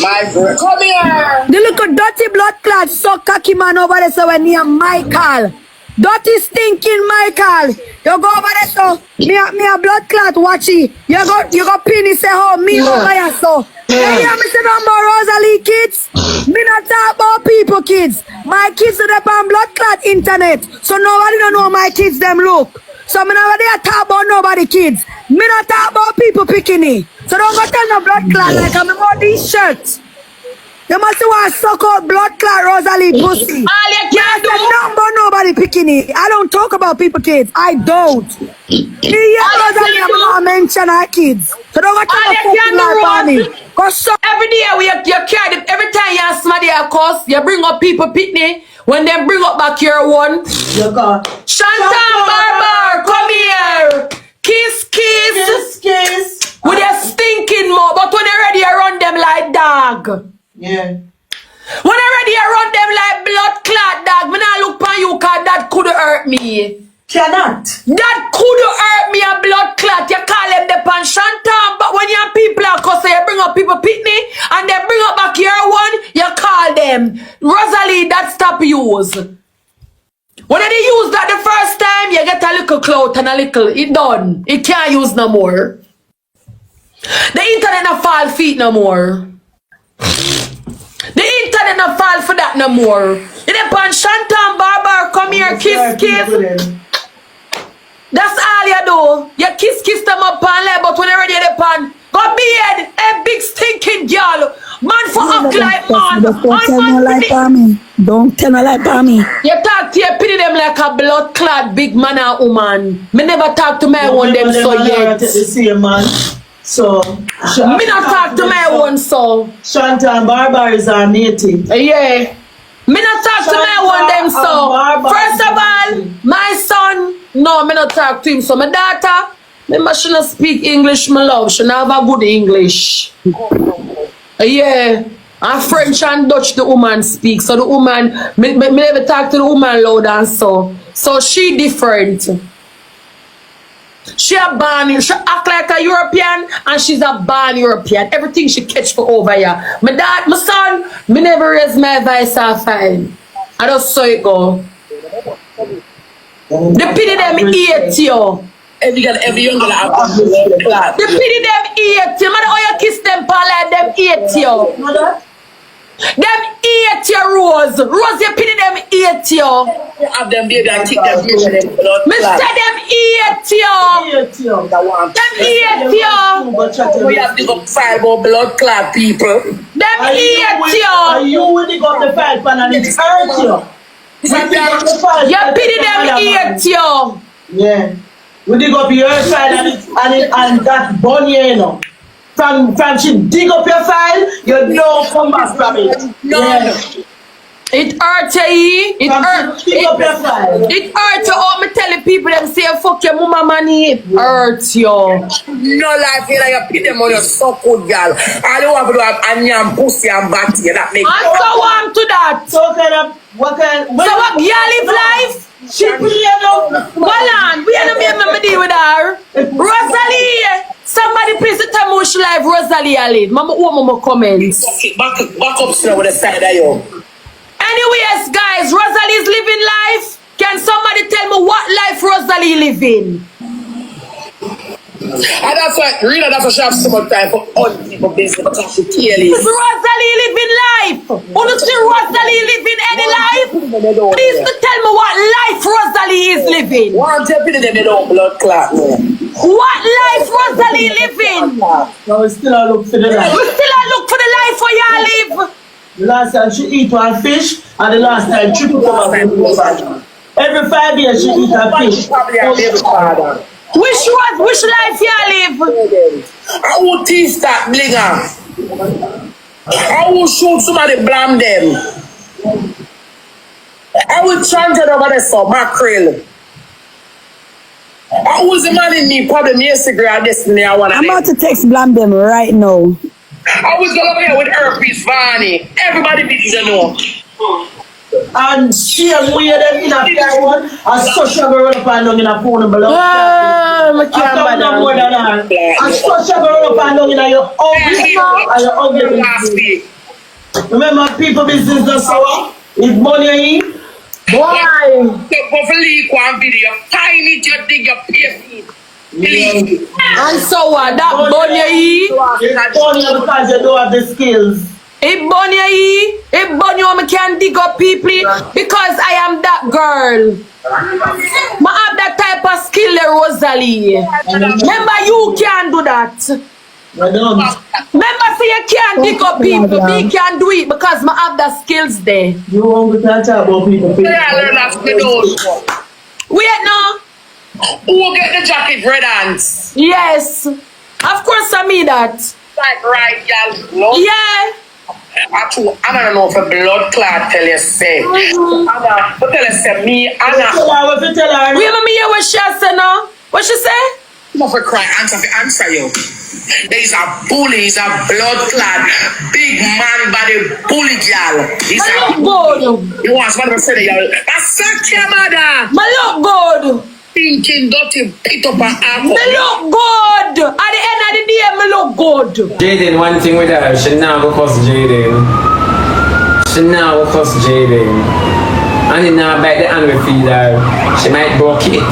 My girl, come here.
The little dirty blood clot so cocky man over there so when near Michael. Dirty stinking Michael. You go over there so me a blood clot watchy. You go pin it say oh me over here so. You hear me say no more Rosealee kids? Me not talk about people kids. My kids are up on blood clot internet. So nobody don't know my kids them look. So me never there talk about nobody kids. Me not talk about people picking it. So don't go tell no blood clot like I'm about these shirts. You must want to suck out blood clot Rosealee pussy.
All you can do.
Number nobody picking it. I don't talk about people kids. I don't. Me Rosealee I'm not mention our kids. So don't go tell
All
no
you
fucking
can do,
life on me.
Rose.
Go suck.
Every day we you carry them, every time you somebody a cuss, you bring up people pitney. When they bring up back your one,
You call.
Shantan Barbar, come here. Kiss.
Kiss.
With your stinking mouth, but when you're ready, you run them like dog.
Yeah.
When you're ready, you run them like blood clot dog. Me not look on you cause that could hurt me.
Cannot.
That could hurt me a blood clot. You call them the pan Shantan, but when your people are cussing, you bring up people pitney and they bring up back your one, you call them. Rosealee, that stop use. When they use that the first time, you get a little clout and a little, it done. It can't use no more. The internet not fall feet no more. The internet not fall for that no more. You depend Shantan Barbar, come here, kiss. That's all you do. You kiss them up and left, but when you're ready, they pan. Go bed, a big stinking girl. Man for act like man.
Don't tell no
And
lie
man
for me. Don't tell no lie for me.
you talk to your pity them like a blood clad big man and woman. Me never talk to my one them so yet.
The same man. So,
Me not talk to my one so.
Shanta and barbz are native.
Yeah. Me not talk to my one them so. First of all, my son, no, me not talk to him. So my daughter, remember she not speak English, my love. She not have a good English. Yeah. And French and Dutch the woman speak. So the woman, me never talk to the woman loud and so. So she different. She a born, she act like a European and she's a born European. Everything she catch for over here. My dad, my son, me never raise my voice or fine. I just saw it go. The pity them hate you.
Every young girl have a blood clot.
The pity them hate you. Matter how you kiss them, Paula, them hate you. Them hate you, Rose. Rose, you pity them hate you.
You have them baby and kick them fish and them blood
Me
clot.
say them hate you. Them hate you.
We have to go file about blood clot people.
Them hate
Are
you.
you with the got the fight pan and it hurt you?
You pity them hate you.
Yeah. We dig up your file and that bun here, you know. From she dig up your file, you don't come back from it. Yeah.
It hurt you. It hurt.
Dig up your file.
It hurt you. Oh, me telling people them say fuck your mama money. It hurt you.
No life here, like you pit them on your so good girl. All you want to do is onion, pussy and batty. That makes
And so on to that.
So what
girl live life?
She play now.
Hold on, we don't make me deal with her. Rosealee, somebody please tell me which life Rosealee live. Mama, what mama comments?
back up slow with the side of you.
Anyways, guys, Rosealee is living life. Can somebody tell me what life Rosealee living?
And that's why, really, that's why she have so much time for all people business because she clearly is.
Rosealee living life. Wanna see Rosealee living any life? Please tell me what life Rosealee is living.
Want to put them in the blood clot, man.
What life Rosealee living?
No, we still a look for the life.
We still a look for the life where y'all live.
The last time she eat one fish and the last time triple come. Every 5 years she eat a fish.
Probably a baby father.
Which life y'all live?
I will teach that blinga. I will shoot somebody, blame them. I will chant it over there for mackerel. I was the man in me, problem yesterday or destiny. I want
I'm about to text Blam them right now.
I was going over here with herpes, Vani. Everybody needs to know.
And she and we them in a fair one. And so she go run up and down in a phone below.
I can't
I've done more than her. And so she go run up and down in your ugly and your ugly
Last
business.
week.
Remember people business does so. If money in.
Why?
The buffalo one video. Find it, you dig your pay. Please.
And so what? That bun you eat?
It's funny because you don't have the skills.
It bun you eat? It bun you me can dig up people because I am that girl. I have that type of skill, Rosealee. Remember, you can't do that.
I don't.
Remember, say you can't dig up people. Me can do it because I have the skills there.
You want to talk about people.
Yeah, I learned that from the nose.
Wait now.
Who get the jacket red hands?
Yes. Of course I mean that.
Like right, y'all.
Yeah.
I don't know if a blood clot tell you say. Anna, but tell you say me, Anna.
Tell her.
Wait, me hear what she say now. What she say?
I'm for cry, answer you. There is a bully, he's a blood clot, big man body bully girl. He's
I
a
look good.
You want somebody to say that y'all. That's such your mother.
I look good.
Thinking dirty pit up and
I look good. At the end of the day, I look good.
Jayden, one thing with her, she now go cuss Jayden. She now go cuss Jayden. And it now bite the hand we feed her. She might broke it.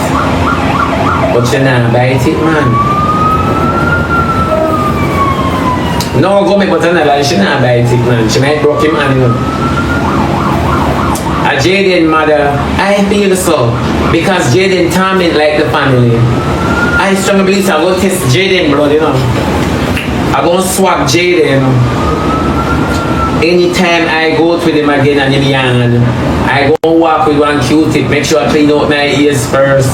But she now bite it, man. No go me but another, she now bite it, man. She might broke him hand, you know. A Jayden mother, I feel so. Because Jayden torment like the family. I strongly believe I will test Jayden blood, you know. I gonna swap Jayden. anytime I go with him again and him yarn, I go walk with one Q-tip, make sure I clean out my ears first.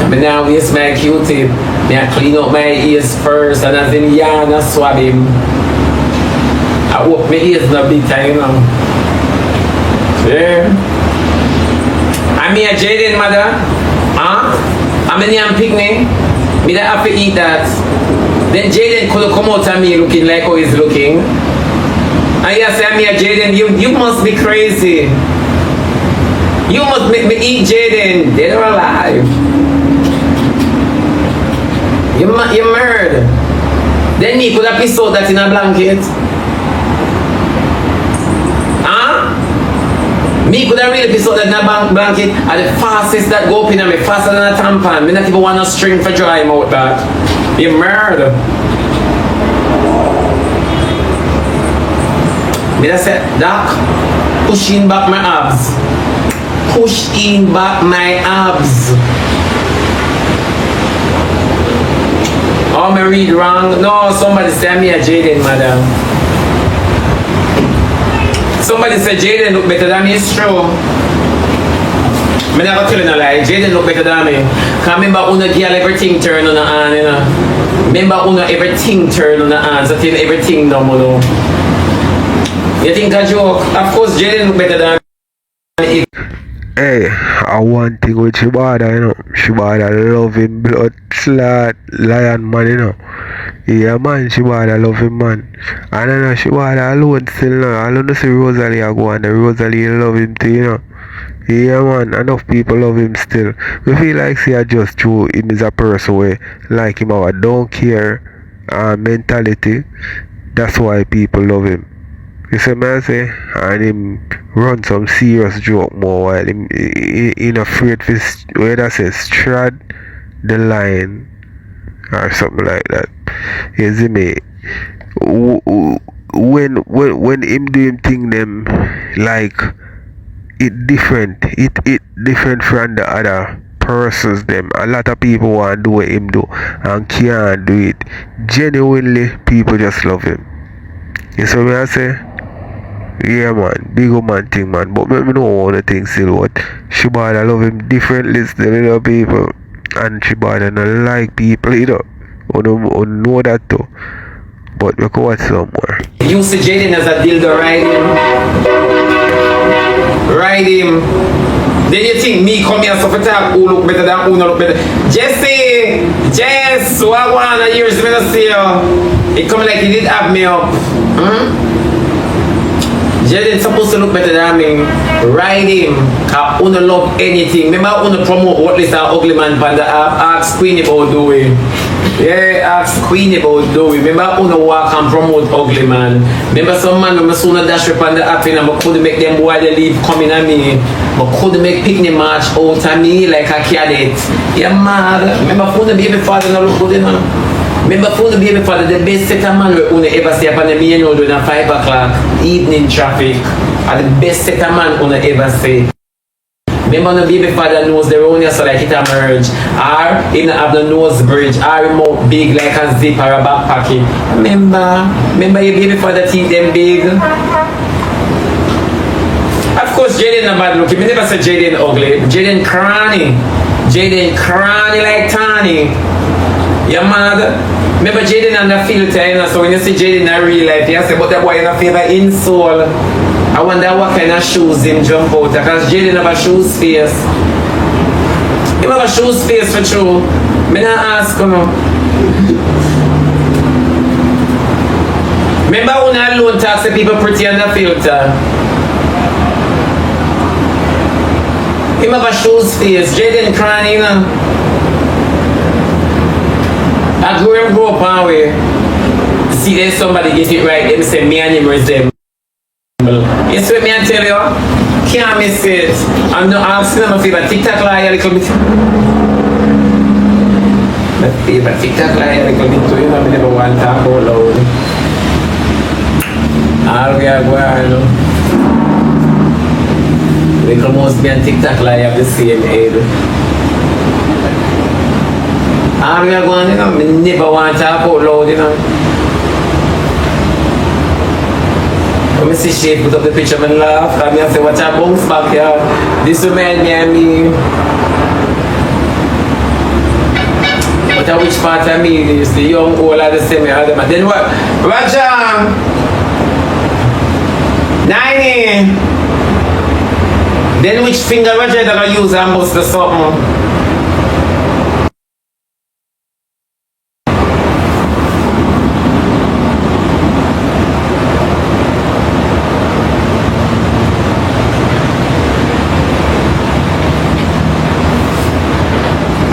I now waste my Q-tip, I clean out my ears first, and as him yarn, I swab him. I hope my ears not big time, you know. Yeah. I'm here, Jayden, mother. Huh? I'm in here, picnic. Me that have to eat that. Then Jayden could come out of me looking like how he's looking. And you say, I'm here, Jayden, you must be crazy. You must make me eat Jayden. Dead or alive. You murdered. Then me could have pissed out that in a blanket. Me could have really pissed out that in a blanket and the fastest that go up in me, faster than a tampon. Me not even want a string for dry him out that. You murder. Me just said, Doc, push in back my abs. Push in back my abs. Oh, me read wrong? No, somebody said me a Jayden, madam. Somebody said Jayden look better than me. It's true. I never tell you no lie. Jayden look better than me. Cause remember una girl everything turn on the hand, you know. Remember una everything turn on the hands. So till everything done, you know. You think a joke? Of course Jayden look better than me.
Hey, I one thing with Shibada, you know. Shibada love him blood clot lion man, you know. Yeah man, Shibada love him man. And I know Shibada alone still now. I don't know see Rosealee I go and the Rosealee love him too, you know. Yeah man, enough people love him still. We feel like see I just true him is a person where like him our don't care mentality. That's why people love him. You see me I say? And him run some serious joke more while him afraid to whether say strad the line or something like that. You see me? When him do him thing them like it different from the other persons them. A lot of people want to do what him do and can't do it. Genuinely people just love him. You see what I say? Yeah man, big old man thing man, but me know all the things still what Shibada love him differently than other people, and Shibada not like people either. I know that too. But we can watch somewhere.
You see Jayden as a dildo ride him. Then you think me come here so for talk who look better than who not look better. Jesse, Jess, what one of years me not see you. It come like he did have me up. Jayden supposed to look better than me. Ride him. Cause who not love anything. Remember who not promote what this ugly man for the ask Queen about doing. Yeah, ask Queen about doing. Remember who not walk and promote ugly man. Remember some man when I sooner dash up on the app and I couldn't make them boy they leave coming at me. I couldn't make picnic march out of me like a cadet. Yeah mad. Remember who the baby father not look good enough. Remember for the baby father, the best set of man we ever see upon the main road at 5 o'clock, evening traffic, are the best set of man we ever see. Remember the baby father knows the round so like it a merge, or he not have the nose bridge, or him mouth big like a zip or a backpacking. Remember your baby father teeth them big? Of course Jayden not bad looking, we never said Jayden ugly, Jayden cranny like Tani. Yeah, mad. Remember Jayden on the filter, you know, so when you see Jayden in real life, you say, but that boy in a favor insole. I wonder what kind of shoes him jump out, because Jayden have a shoe space. He have a shoe space for true. Me not ask you know. Remember when I alone talk to people pretty on the filter? He have a shoe space. Jayden crying, you know. I grew up one way. See there's somebody get it right, them say me and him resemble. You see what me I tell you? Can't miss it. I'm not asking them if I TikTok lie a little bit. But if I TikTok lie a little bit too, you know, I never want to talk out loud. All we are going we can most be on TikTok lie have the same head. All we are going, you know, I never want to talk out loud, you know. Come and see Shay put up the picture and laugh. And I say, watch a bounce back here. This remind me of me. But which part of me is the young, old, are the same. Then what? Roger! 90! Then which finger Roger that I use and bust the something?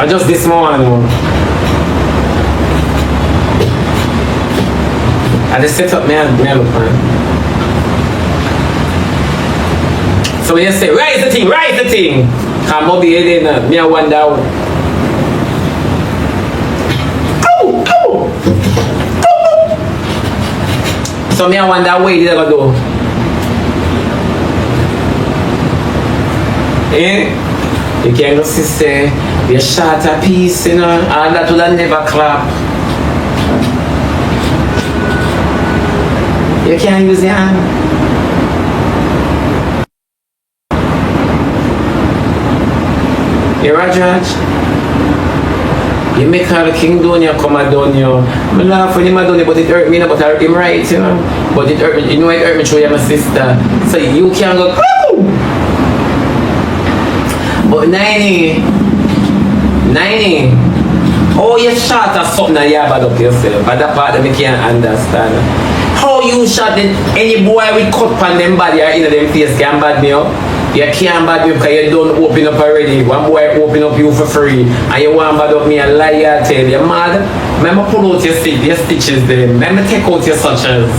I just this morning. I just set up my look, man. So when you say, rise the thing, come up here then, me I wonder. So me I wonder where did I go? Eh? You can't go sister, you shot a piece, you know, and that would have never clap. You can't use your hand. You right, Judge? You make her the king down, you come down, you. I laugh when him down, but it hurt me, but I hurt him right, you know. But it hurt me, you know it hurt me through my sister. So you can't go, oh! But 90, oh, you shot at something that you have bad up yourself. But that part that I can't understand. How you shot any boy with cut on them body or in them face can bad me up? You can't bad me because you don't open up already. One boy open up you for free and you want bad up me a liar tell you mad. Remember pull out your stitches them. Remember take out your suchers.